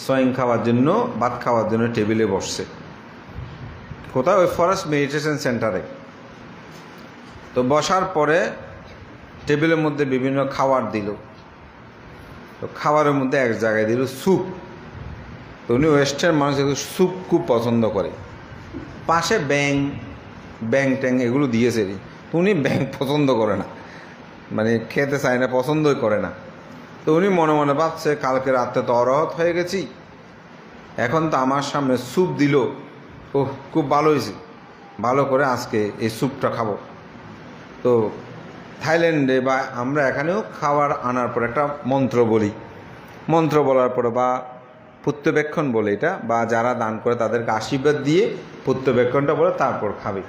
স্বয়ং খাওয়ার জন্য, ভাত খাওয়ার জন্য টেবিলে বসছে। কোথায়? ওই ফরেস্ট মেডিটেশন সেন্টারে। তো বসার পরে টেবিলের মধ্যে বিভিন্ন খাবার দিল। তো খাবারের মধ্যে এক জায়গায় দিল স্যুপ। তো উনি ওয়েস্টার্ন মানুষ স্যুপ খুব পছন্দ করে। পাশে ব্যাং ট্যাং এগুলো দিয়েছে। তো উনি ব্যাং পছন্দ করে না, মানে খেতে চায় না, পছন্দই করে না। তো উনি মনে মনে ভাবছে, কালকে রাত্রে তো অরহত হয়ে গেছি, এখন তো আমার সামনে স্যুপ দিল, ওহ খুব ভালো হয়েছে, ভালো করে আজকে এই স্যুপটা খাবো। তো থাইল্যান্ডে বা আমরা এখানেও খাবার আনার পর একটা মন্ত্র বলি, মন্ত্র বলার পরে বা প্রত্যবেক্ষণ বলে এটা, বা যারা দান করে তাদেরকে আশীর্বাদ দিয়ে প্রত্যবেক্ষণটা বলে তারপর খাবে।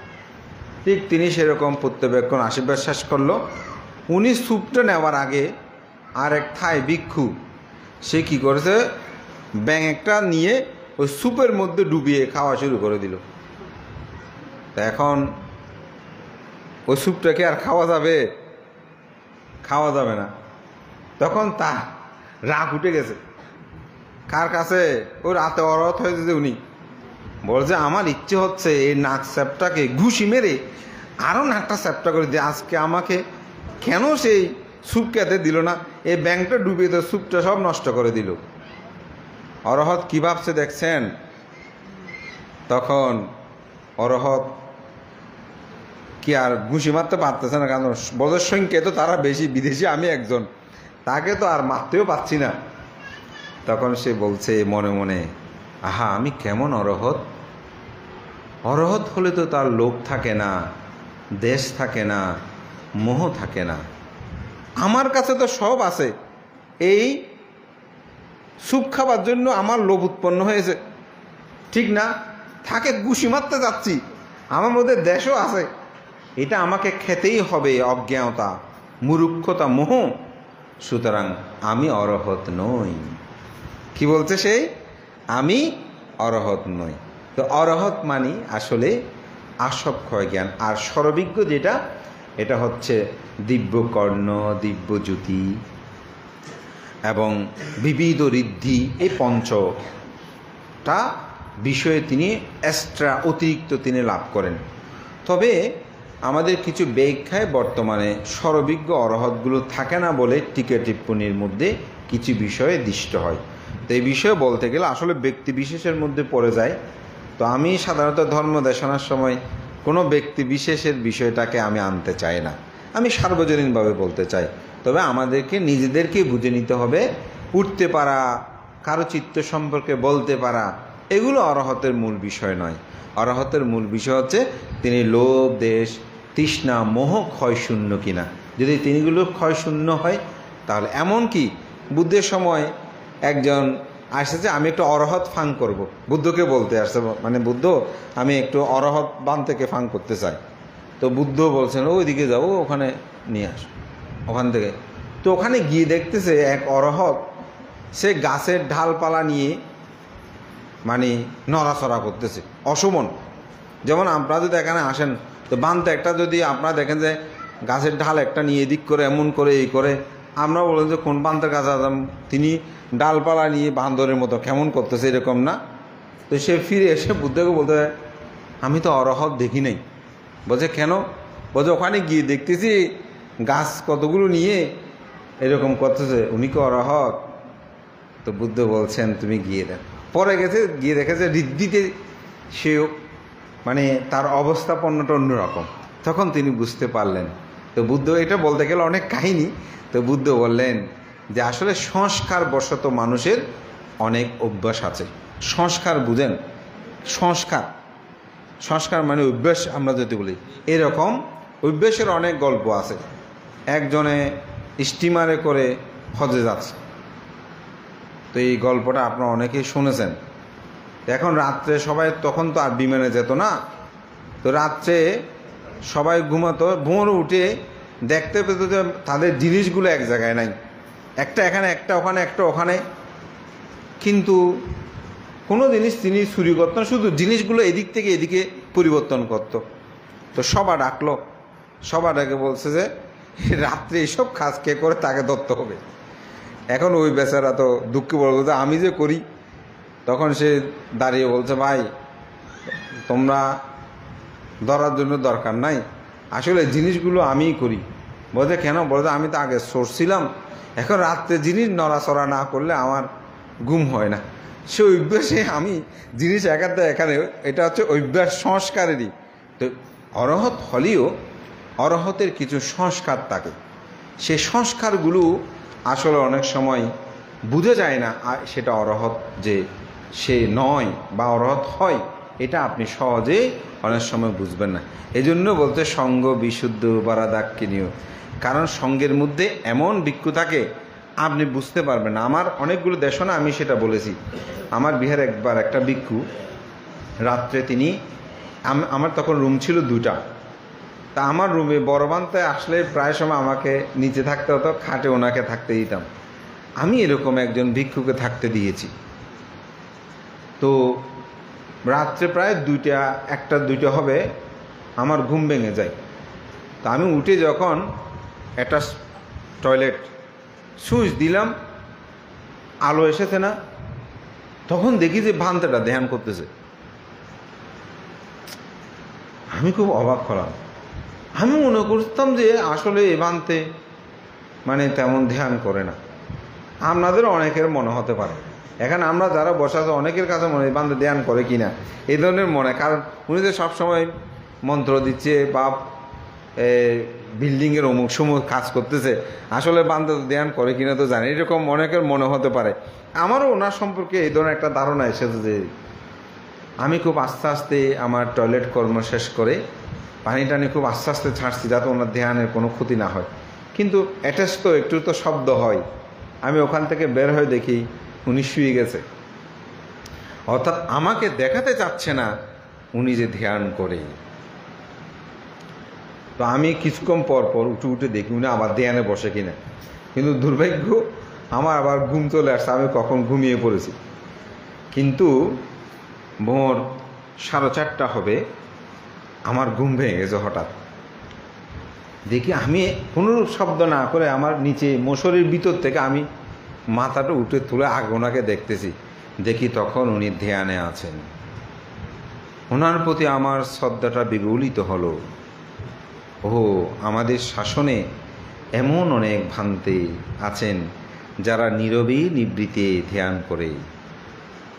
ঠিক তিনি সেরকম প্রত্যবেক্ষণ আশীর্বাদ শেষ করলো। উনি স্যুপটা নেওয়ার আগে আর এক থাই ভিক্ষু সে কী করেছে, ব্যাঙ একটা নিয়ে ওই স্যুপের মধ্যে ডুবিয়ে খাওয়া শুরু করে দিল। তা এখন ওই স্যুপটাকে আর খাওয়া যাবে? খাওয়া যাবে না। তখন তার রাগ উঠে গেছে। কার কাছে? ওই রাতে অরহত হয়েছে যে উনি বলছে আমার ইচ্ছে হচ্ছে এই নাক স্যাপটাকে ঘুষি মেরে আরও নাকটা স্যাপটা করে দিয়ে আজকে আমাকে কেন সেই স্যুপ খেতে দিল না, এই ব্যাংকটা ডুবিয়ে তো স্যুপটা সব নষ্ট করে দিল। অরহত কী ভাবছে দেখছেন? তখন অরহত কি আর ঘুষি মারতে পারতেছে না, কারণ বজের সংখ্যা তো তারা বেশি, বিদেশি আমি একজন, তাকে তো আর মারতেও পারছি না। তখন সে বলছে মনে মনে, আহা আমি কেমন অরহত! অরহত হলে তো তার লোভ থাকে না, দেশ থাকে না, মোহ থাকে না। আমার কাছে তো সব আছে, এই স্যুপ খাবার জন্য আমার লোভ উৎপন্ন হয়েছে, ঠিক না? থাকে ঘুষি মারতে যাচ্ছি, আমার মধ্যে দেশও আছে, এটা আমাকে খেতেই হবে। অজ্ঞানতা, মূর্খতা, মোহ, সুতরাং আমি অরহত নই। কি বলছে সেই? আমি অরহত নই। তো অরহত মানি আসলে আসবক্ষয় জ্ঞান। আর সর্বজ্ঞ যেটা, এটা হচ্ছে দিব্যকর্ণ, দিব্যজ্যোতি এবং বিবিধ ঋদ্ধি, এই পঞ্চটা বিষয়ে তিনি এক্সট্রা অতিরিক্ত তিনি লাভ করেন। তবে আমাদের কিছু ব্যাখ্যায় বর্তমানে সর্বজ্ঞ অরহতগুলো থাকে না বলে টিকা টিপ্পণীর মধ্যে কিছু বিষয়ে দৃষ্ট হয়। তো এই বিষয়ে বলতে গেলে আসলে ব্যক্তি বিশেষের মধ্যে পড়ে যায়। তো আমি সাধারণত ধর্ম দেশনার সময় কোনো ব্যক্তি বিশেষের বিষয়টাকে আমি আনতে চাই না, আমি সার্বজনীনভাবে বলতে চাই। তবে আমাদেরকে নিজেদেরকে বুঝে নিতে হবে, উঠতে পারা, কারো চিত্ত সম্পর্কে বলতে পারা, এগুলো অরহতের মূল বিষয় নয়। অরহতের মূল বিষয় হচ্ছে তিনি লোভ, দেশ, তৃষ্ণা, মোহ ক্ষয়শূন্য কিনা। যদি তিনিগুলো ক্ষয়শূন্য হয় তাহলে, এমন কি বুদ্ধের সময় একজন আসছে, আমি একটু অরহত ফাং করব, বুদ্ধকে বলতে আসছে, মানে বুদ্ধ আমি একটু অরহত বান থেকে ফাং করতে চাই। তো বুদ্ধ বলছেন ওইদিকে যাও, ওখানে নিয়ে আস, ওখান থেকে। তো ওখানে গিয়ে দেখতেছে এক অরহত সে গাছের ঢালপালা নিয়ে মানে নড়াচড়া করতেছে অসমন। যেমন আপনারা যদি এখানে আসেন তো বানতে একটা যদি আপনারা দেখেন যে গাছের ঢাল একটা নিয়ে এদিক করে এমন করে এই করে, আমরা বলেন যে কোন বান্তের কাছে আসলাম, তিনি ডালপালা নিয়ে বান্দরের মতো কেমন করতেছে, এরকম না? তো সে ফিরে এসে বুদ্ধকে বলতে, আমি তো অরহত দেখি নাই। বলছে কেন? বলছে ওখানে গিয়ে দেখতেছি গাছ কতগুলো নিয়ে এরকম করতেছে, উনি কি অরহত? তো বুদ্ধ বলছেন তুমি গিয়ে দেখ। পরে গেছে, গিয়ে দেখেছে ঋদ্ধিতে সেও মানে তার অবস্থাপন্নটা অন্যরকম। তখন তিনি বুঝতে পারলেন। তো বুদ্ধ, এটা বলতে গেলে অনেক কাহিনী। তো বুদ্ধ বললেন যে আসলে সংস্কার বশত মানুষের অনেক অভ্যাস আছে। সংস্কার বুঝেন? সংস্কার, সংস্কার মানে অভ্যাস। আমরা যদি বলি এরকম অভ্যাসের অনেক গল্প আছে। একজনে স্টিমারে করে হজে যাচ্ছে, তো এই গল্পটা আপনারা অনেকেই শুনেছেন। এখন রাত্রে সবাই, তখন তো আর বিমানে যেত না, তো রাত্রে সবাই ঘুমাতো, ভোর উঠে দেখতে পেত যে তাদের জিনিসগুলো এক জায়গায় নাই, একটা এখানে, একটা ওখানে, একটা ওখানে, কিন্তু কোনো জিনিস তিনি চুরি করতেন, শুধু জিনিসগুলো এদিক থেকে এদিকে পরিবর্তন করত। তো সবার ডাকলো, সবার ডাকে বলছে যে রাত্রে এইসব কাজ কে করে তাকে ধরতে হবে। এখন ওই বেচারা তো দুঃখে বলবো যে আমি যে করি। তখন সে দাঁড়িয়ে বলছে, ভাই তোমরা ধরার জন্য দরকার নাই, আসলে জিনিসগুলো আমিই করি। বলছে কেন? বলছে আমি তো আগে সরছিলাম, এখন রাত্রে জিনিস নড়াচড়া না করলে আমার ঘুম হয় না। সে অভ্যাসে আমি জিনিস একাতে এখানে, এটা হচ্ছে অভ্যাস সংস্কারেরই। তো অরহত হলেও অরহতের কিছু সংস্কার থাকে, সে সংস্কারগুলো আসলে অনেক সময় বুঝে যায় না, আর সেটা অরহত যে সে নয় বা অরহত হয়, এটা আপনি সহজে অনেক সময় বুঝবেন না। এই জন্য বলতে সঙ্গ বিশুদ্ধ বারাদাক্ষিণীয়, কারণ সঙ্গের মধ্যে এমন ভিক্ষু থাকে আপনি বুঝতে পারবেন না। আমার অনেকগুলো দেশনা আমি সেটা বলেছি। আমার বিহারে একবার একটা ভিক্ষু রাত্রে তিনি, আমার তখন রুম ছিল 2টা, তা আমার রুমে বড়বান্তে আসলে প্রায় সময় আমাকে নিচে থাকতে হতো, খাটে ওনাকে থাকতে দিতাম। আমি এরকম একজন ভিক্ষুকে থাকতে দিয়েছি। তো রাত্রে প্রায় 1টা 2টা হবে, আমার ঘুম ভেঙে যায়। তা আমি উঠে যখন একটা টয়লেট সুইচ দিলাম, আলো এসেছে না, তখন দেখি যে ভান্তেটা ধ্যান করতেছে। আমি খুব অবাক হলাম। আমি মনে করতাম যে আসলে এ ভান্তে মানে তেমন ধ্যান করে না। আপনাদের অনেকের মনে হতে পারে, এখানে আমরা যারা বসে আছে অনেকের কাছে মনে হয় বান্ধে ধ্যান করে কিনা এই ধরনের মনে, কারণ উনি তো সবসময় মন্ত্র দিচ্ছে বা বিল্ডিংয়ের অমুক সময় কাজ করতেছে, আসলে বান্ধে ধ্যান করে কিনা তো জানি, এরকম অনেকের মনে হতে পারে। আমারও ওনার সম্পর্কে এই ধরনের একটা ধারণা এসেছে যে আমি খুব আস্তে আস্তে আমার টয়লেট কর্ম শেষ করে পানি টানি খুব আস্তে আস্তে ছাড়ছি যাতে ওনার ধ্যানের কোনো ক্ষতি না হয়। কিন্তু অ্যাটাচ তো একটু তো শব্দ হয়, আমি ওখান থেকে বের হয়ে দেখি উনি শুয়ে গেছে। অর্থাৎ আমাকে দেখাতে চাচ্ছে না উনি যে ধ্যান করে। তো আমি কিছুক্ষণ পর পর উঠে দেখি উনি আবার ধ্যানে বসে কিনা, কিন্তু দুর্ভাগ্য আমার আবার ঘুম চলে আসছে, আমি কখন ঘুমিয়ে পড়েছি। কিন্তু ভোর 4:30 হবে, আমার ঘুম ভেঙে গেছে। হঠাৎ দেখি আমি কোনো শব্দ না করে আমার নিচে মশারির ভিতর থেকে আমি মাথাটা উঠে তুলে আগে ওনাকে দেখতেছি। দেখি তখন উনি ধ্যানে আছেন। ওনার প্রতি আমার শ্রদ্ধাটা বিগলিত হলো। ও, আমাদের শাসনে এমন অনেক ভ্রান্তে আছেন যারা নীরবে নিবৃত্তে ধ্যান করে।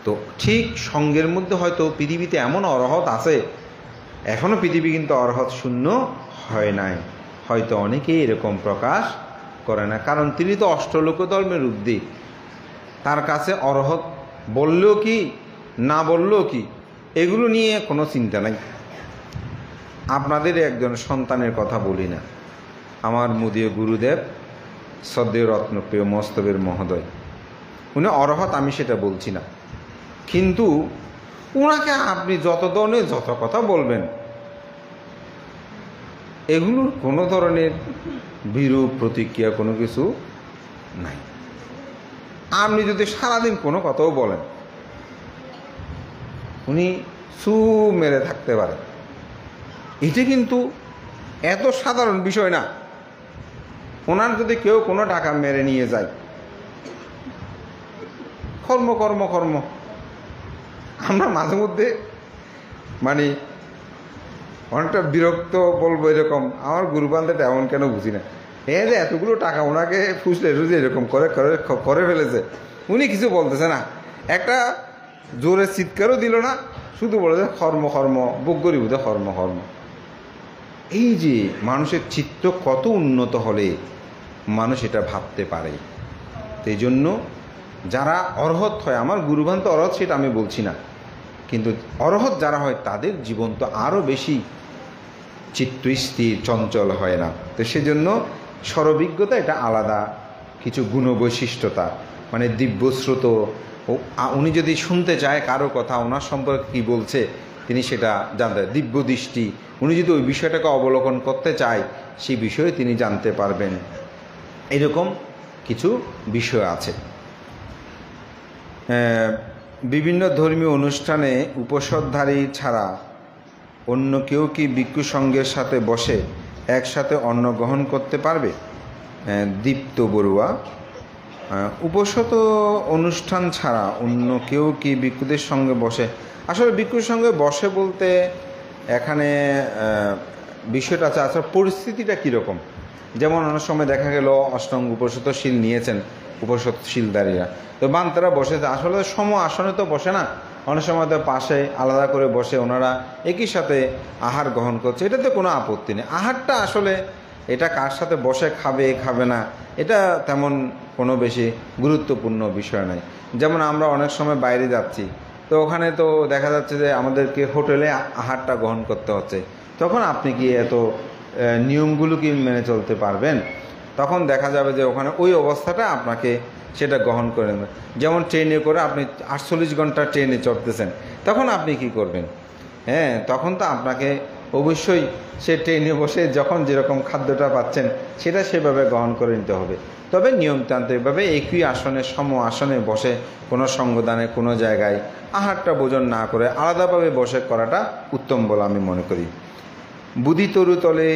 তো ঠিক সঙ্গের মধ্যে হয়তো পৃথিবীতে এমন অরহত আছে, এখনও পৃথিবী কিন্তু অরহত শূন্য হয় নাই, হয়তো অনেকেই এরকম প্রকাশ করে না, কারণ তিনি তো অষ্টলোক ধর্মের ঊর্ধ্বে। তার কাছে অরহত বললেও কি না বললেও কি এগুলো নিয়ে কোনো চিন্তা নাই। আপনাদের একজন সন্তানের কথা বলি না, আমার মুদীয় গুরুদেব শ্রদ্ধেয় রত্নপ্রিয় মস্তবের মহোদয়, উনি অরহত আমি সেটা বলছি না, কিন্তু ওনাকে আপনি যত ধরনের যত কথা বলবেন এগুলোর কোনো ধরনের বিরূপ প্রতিক্রিয়া কোনো কিছু নাই। আপনি যদি সারাদিন কোনো কথাও বলেন উনি চুপ মেরে থাকতে পারে। এটা কিন্তু এত সাধারণ বিষয় না। ওনার যদি কেউ কোনো টাকা মেরে নিয়ে যায়, কর্ম কর্ম কর্ম, আমরা মাঝে মধ্যে মানে অনেকটা বিরক্ত বলবো এরকম, আমার গুরুবান্ধবটা এমন কেন বুঝি না, যে এতগুলো টাকা ওনাকে ফুসলে রুজে এরকম করে করে ফেলেছে, উনি কিছু বলতেছে না, একটা জোরে চিৎকারও দিল না, শুধু বলেছে কর্ম কর্ম, বগ্গরি বুধে কর্ম কর্ম। এই যে মানুষের চিত্ত কত উন্নত হলে মানুষ এটা ভাবতে পারে। এই জন্য যারা অরহত হয়, আমার গুরুবান তো অরহত সেটা আমি বলছি না, কিন্তু অরহত যারা হয় তাদের জীবন তো আরও বেশি চিত্ত স্থির চঞ্চল হয় না। তো সেজন্য স্বরভিজ্ঞতা এটা আলাদা কিছু গুণ বৈশিষ্ট্যতা, মানে দিব্যশ্রুত, উনি যদি শুনতে চায় কারো কথা ওনার সম্পর্কে কী বলছে তিনি সেটা জানতে, দিব্য দৃষ্টি, উনি যদি ওই বিষয়টাকে অবলোকন করতে চায় সেই বিষয়ে তিনি জানতে পারবেন। এরকম কিছু বিষয় আছে। বিভিন্ন ধর্মীয় অনুষ্ঠানে উপসদধারী ছাড়া অন্য কেউ কি ভিক্ষু সঙ্গের সাথে বসে একসাথে অন্ন গ্রহণ করতে পারবে? দীপ্ত বড়ুয়া, উপসদ অনুষ্ঠান ছাড়া অন্য কেউ কি ভিক্ষুদের সঙ্গে বসে? আসলে ভিক্ষুর সঙ্গে বসে বলতে এখানে বিষয়টা আছে, আসলে পরিস্থিতিটা কীরকম। যেমন অনেক সময় দেখা গেল অষ্টাঙ্গ উপসদ শীল নিয়েছেন উপসদ শীলদারীরা, তো বান্তারা বসেছে, আসলে সম আসনে তো বসে না, অনেক সময় তো পাশে আলাদা করে বসে ওনারা একই সাথে আহার গ্রহণ করছে, এটাতে কোনো আপত্তি নেই। আহারটা আসলে এটা কার সাথে বসে খাবে খাবে না এটা তেমন কোনো বেশি গুরুত্বপূর্ণ বিষয় নয়। যেমন আমরা অনেক সময় বাইরে যাচ্ছি, তো ওখানে তো দেখা যাচ্ছে যে আমাদেরকে হোটেলে আহারটা গ্রহণ করতে হচ্ছে, তখন আপনি কি এত নিয়মগুলো কি মেনে চলতে পারবেন? তখন দেখা যাবে যে ওখানে ওই অবস্থাটা আপনাকে সেটা গ্রহণ করে নেবে। যেমন ট্রেনে করে আপনি 48 ঘন্টা ট্রেনে চড়তেছেন, তখন আপনি কি করবেন? হ্যাঁ, তখন তো আপনাকে অবশ্যই সে ট্রেনে বসে যখন যেরকম খাদ্যটা পাচ্ছেন সেটা সেভাবে গ্রহণ করে নিতে হবে। তবে নিয়মতান্ত্রিকভাবে একই আসনে সম আসনে বসে কোনো সঙ্গদানে কোনো জায়গায় আহারটা ভোজন না করে আলাদাভাবে বসে করাটা উত্তম বলে আমি মনে করি। বুধি তরু তলে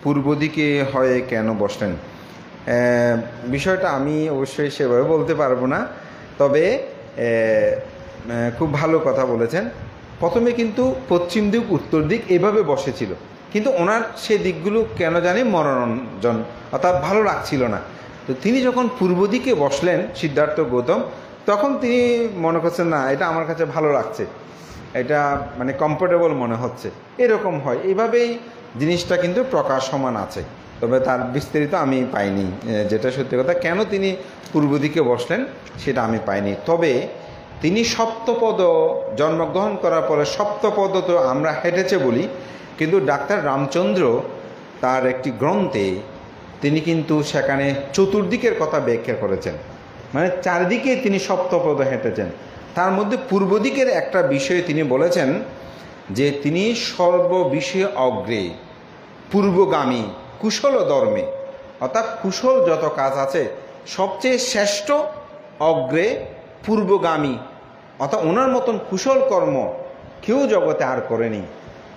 পূর্ব দিকে হয়ে কেন বসলেন? বিষয়টা আমি অবশ্যই সেভাবে বলতে পারবো না, তবে খুব ভালো কথা বলেছেন। প্রথমে কিন্তু পশ্চিম দিক উত্তর দিক এভাবে বসেছিল, কিন্তু ওনার সে দিকগুলো কেন জানি মনোরঞ্জন অর্থাৎ ভালো লাগছিল না। তো তিনি যখন পূর্ব দিকে বসলেন সিদ্ধার্থ গৌতম, তখন তিনি মনে করছেন না এটা আমার কাছে ভালো লাগছে, এটা মানে কমফোর্টেবল মনে হচ্ছে, এরকম হয়। এইভাবেই জিনিসটা কিন্তু প্রকাশমান আছে, তবে তার বিস্তারিত আমি পাইনি। যেটা সত্যি কথা, কেন তিনি পূর্ব দিকে বসলেন সেটা আমি পাইনি। তবে তিনি সপ্তপদ জন্মগ্রহণ করার পরে সপ্তপদ তো আমরা হেঁটেছে বলি, কিন্তু ডাক্তার রামচন্দ্র তার একটি গ্রন্থে তিনি কিন্তু সেখানে চতুর্দিকের কথা ব্যাখ্যা করেছেন, মানে চারিদিকে তিনি সপ্তপদ হেঁটেছেন। তার মধ্যে পূর্ব দিকের একটা বিষয়ে তিনি বলেছেন যে তিনি সর্ববিষয়ে অগ্রে পূর্বগামী কুশল ধর্মে, অর্থাৎ কুশল যত কাজ আছে সবচেয়ে শ্রেষ্ঠ অগ্রে পূর্বগামী, অর্থাৎ ওনার মতন কুশল কর্ম কেউ জগতে আর করেনি।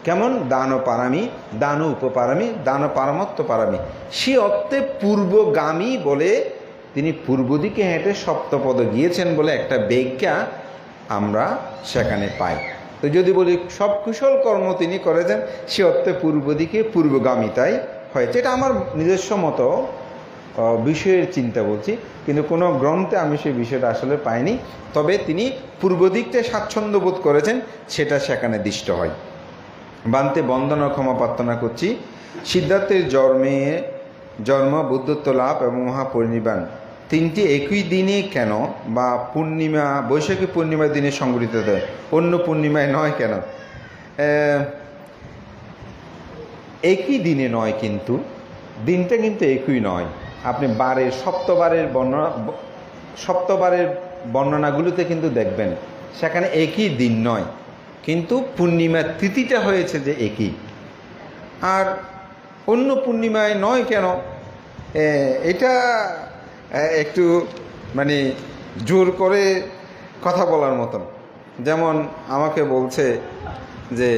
কেমন? দান পারামি, দান উপপারামি, দান পারমত্ব পারামি। সে অর্থে পূর্বগামী বলে তিনি পূর্ব দিকে হেঁটে সপ্তপদ গিয়েছেন বলে একটা ব্যাখ্যা আমরা সেখানে পাই। তো যদি বলি সব কুশল কর্ম তিনি করেছেন, সে অর্থে পূর্ব দিকে পূর্বগামিতাই হয়েছে। এটা আমার নিজস্ব মতো বিষয়ের চিন্তা বলছি, কিন্তু কোনো গ্রন্থে আমি সেই বিষয়টা আসলে পাইনি। তবে তিনি পূর্ব দিকটা স্বাচ্ছন্দ্য বোধ করেছেন সেটা সেখানে দৃষ্ট হয়। বান্তে বন্দনা ক্ষমা প্রার্থনা করছি। সিদ্ধার্থের জন্ম, বুদ্ধত্ব লাভ এবং মহাপরিনির্বাণ তিনটি একই দিনে কেন, বা পূর্ণিমা বৈশাখী পূর্ণিমার দিনে সংগঠিত হয়, অন্য পূর্ণিমায় নয় কেন? একই দিনে নয়, কিন্তু দিনটা কিন্তু একই নয়। আপনি বারের সপ্তবারের বর্ণনাগুলোতে কিন্তু দেখবেন সেখানে একই দিন নয়, কিন্তু পূর্ণিমার তিথিটা হয়েছে যে একই। আর অন্য পূর্ণিমায় নয় কেন, এটা একটু মানে জোর করে কথা বলার মতন। যেমন আমাকে বলছে যে,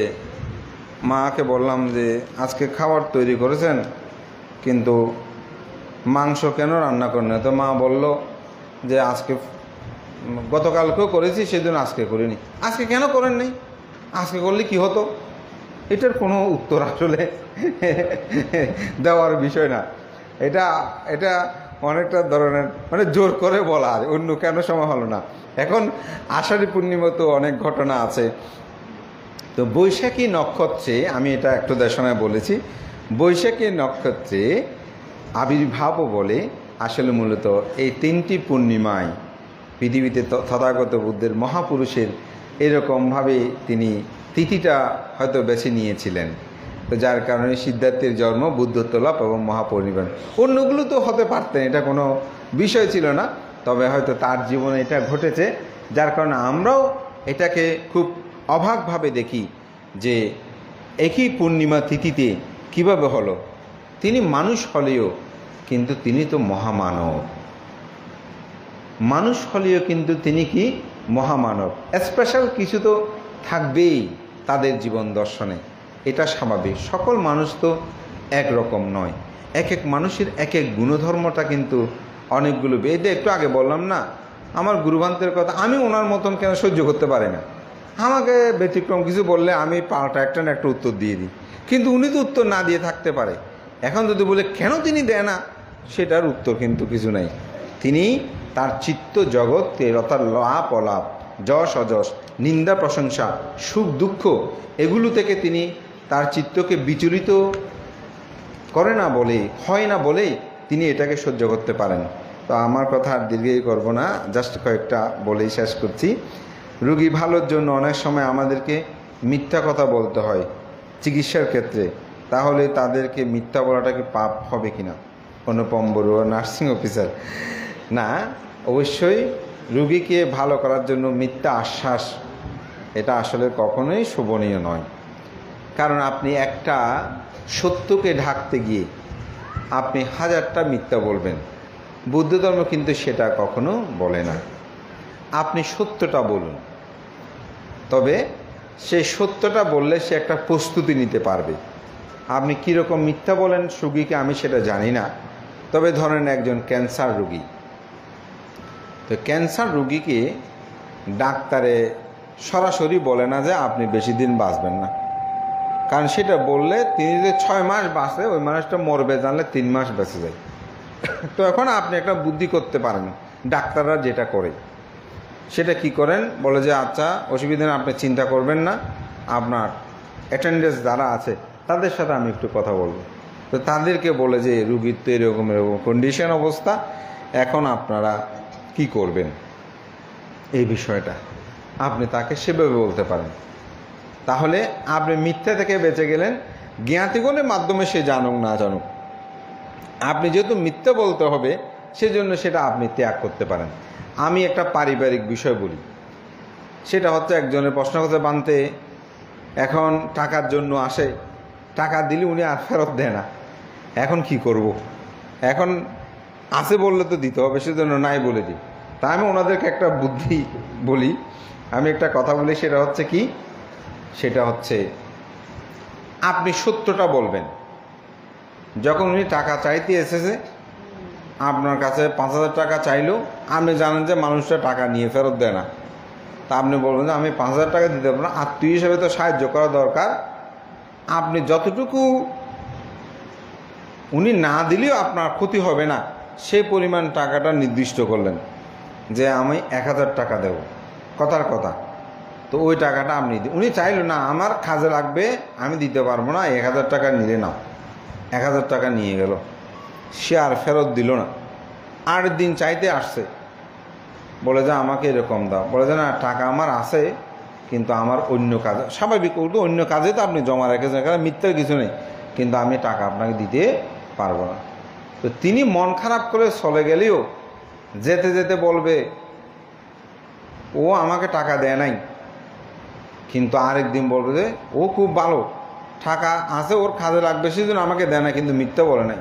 মাকে বললাম যে আজকে খাবার তৈরি করেছেন কিন্তু মাংস কেন রান্না করেন না? তো মা বলল যে আজকে গতকালকেও করেছি, সেজন্য আজকে করিনি। আজকে কেন করেন নাই? আজকে করলে কি হতো? এটার কোনো উত্তর আসলে দেওয়ার বিষয় না। এটা অনেকটা ধরনের মানে জোর করে বলা, আর অন্য কেন সময় হলো না। এখন আষাঢ়ী পূর্ণিমা তো অনেক ঘটনা আছে। তো বৈশাখী নক্ষত্রে, আমি এটা একটু দেশনায় বলেছি, বৈশাখী নক্ষত্রে আবির্ভাবও বলে আসলে মূলত এই তিনটি পূর্ণিমায় পৃথিবীতে তথাগত বুদ্ধের মহাপুরুষের এরকমভাবে তিনি তিথিটা হয়তো বেছে নিয়েছিলেন। তো যার কারণে সিদ্ধার্থের জন্ম, বুদ্ধত্ব লাভ এবং মহাপরিনির্বাণ। অন্যগুলো তো হতে পারতেন, এটা কোনো বিষয় ছিল না, তবে হয়তো তার জীবনে এটা ঘটেছে, যার কারণে আমরাও এটাকে খুব অবাকভাবে দেখি যে একই পূর্ণিমা তিথিতে কিভাবে হলো। তিনি মানুষ হলেও কিন্তু তিনি তো মহামানব, মানুষ হলেও কিন্তু তিনি কি মহামানব। স্পেশাল কিছু তো থাকবেই তাদের জীবন দর্শনে, এটা স্বাভাবিক। সকল মানুষ তো একরকম নয়, এক এক মানুষের এক এক গুণধর্মটা কিন্তু অনেকগুলো। এই যে একটু আগে বললাম না আমার গুরুভান্তের কথা, আমি ওনার মতন কেন সহ্য করতে পারি না। আমাকে ব্যতিক্রম কিছু বললে আমি পাল্টা একটা না একটা উত্তর দিয়ে দিই, কিন্তু উনি তো উত্তর না দিয়ে থাকতে পারে। এখন যদি বলে কেন তিনি দেয় না, সেটার উত্তর কিন্তু কিছু নাই। তিনি তার চিত্ত জগৎকে, অর্থাৎ লাভ অলাভ, যশ অযশ, নিন্দা প্রশংসা, সুখ দুঃখ, এগুলো থেকে তিনি তার চিত্তকে বিচলিত করে না বলে, হয় না বলেই তিনি এটাকে সহ্য করতে পারেন। তো আমার কথা আর দীর্ঘই করব না, জাস্ট কয়েকটা বলেই শেষ করছি। রোগী ভালোর জন্য অনেক সময় আমাদেরকে মিথ্যা কথা বলতে হয় চিকিৎসার ক্ষেত্রে, তাহলে তাদেরকে মিথ্যা বলাটা কি পাপ হবে কিনা? অনুপম বড়ুয়া, নার্সিং অফিসার। না, অবশ্যই রুগীকে ভালো করার জন্য মিথ্যা আশ্বাস এটা আসলে কখনোই শোভনীয় নয়। কারণ আপনি একটা সত্যকে ঢাকতে গিয়ে আপনি হাজারটা মিথ্যা বলবেন। বুদ্ধ ধর্ম কিন্তু সেটা কখনো বলে না। আপনি সত্যটা বলুন, তবে সেই সত্যটা বললে সে একটা প্রস্তুতি নিতে পারবে। আপনি কীরকম মিথ্যা বলেন রুগীকে আমি সেটা জানি না, তবে ধরেন একজন ক্যান্সার রুগী, তো ক্যান্সার রুগীকে ডাক্তারে সরাসরি বলে না যে আপনি বেশি দিন বাঁচবেন না, কারণ সেটা বললে তিনি যে 6 মাস বাঁচে ওই মানুষটা মরবে জানলে 3 মাস বেঁচে যায়। তো এখন আপনি একটা বুদ্ধি করতে পারেন, ডাক্তাররা যেটা করে সেটা কি করেন, বলে যে আচ্ছা অসুবিধা নেই, আপনি চিন্তা করবেন না, আপনার অ্যাটেন্ডেন্স যারা আছে তাদের সাথে আমি একটু কথা বলবো। তো তাদেরকে বলে যে রুগীর তো এরকম এরকম কন্ডিশন অবস্থা, এখন আপনারা কি করবেন এই বিষয়টা আপনি তাকে সেভাবে বলতে পারেন। তাহলে আপনি মিথ্যা থেকে বেঁচে গেলেন। জ্ঞাতিগণের মাধ্যমে সে জানুক না জানুক, আপনি যেহেতু মিথ্যা বলতে হবে সেজন্য সেটা আপনি ত্যাগ করতে পারেন। আমি একটা পারিবারিক বিষয় বলি, সেটা হচ্ছে একজনের প্রশ্ন করতে বানতে এখন টাকার জন্য আসে, টাকা দিলে উনি আর ফেরত দেয় না, এখন কি করব? এখন আছে বললে তো দিতে হবে, সেজন্য নাই বলে দিই। তা আমি ওনাদেরকে একটা বুদ্ধি বলি, আমি একটা কথা বলি, সেটা হচ্ছে কি, সেটা হচ্ছে আপনি সত্যটা বলবেন। যখন উনি টাকা চাইতে এসেছে আপনার কাছে 5,000 টাকা চাইলো, আপনি জানেন যে মানুষটা টাকা নিয়ে ফেরত দেয় না, তা আপনি বলবেন যে আমি 5,000 টাকা দিতে পারবো না, আত্মীয় হিসেবে তো সাহায্য করা দরকার। আপনি যতটুকু উনি না দিলেও আপনার ক্ষতি হবে না সেই পরিমাণ টাকাটা নির্দিষ্ট করলেন যে আমি 1,000 টাকা দেব, কথার কথা। তো ওই টাকাটা আপনি উনি চাইল না আমার কাজে লাগবে, আমি দিতে পারবো না, 1,000 টাকা নিলে নাও। 1,000 টাকা নিয়ে গেল, সে আর ফেরত দিল না। 8 দিন চাইতে আসছে, বলে যে আমাকে এরকম দাও, বলে যে না টাকা আমার আছে কিন্তু আমার অন্য কাজে, স্বাভাবিক অন্য কাজে তো আপনি জমা রেখেছেন, কারণ মিথ্যার কিছু নেই, কিন্তু আমি টাকা আপনাকে দিতে পারবো না। তো তিনি মন খারাপ করে চলে গেলেও যেতে যেতে বলবে ও আমাকে টাকা দেয় নাই, কিন্তু আরেকদিন বলবে যে ও খুব ভালো, টাকা আছে ওর কাজে লাগবে সেজন্য আমাকে দেয় না, কিন্তু মিথ্যা বলে নাই।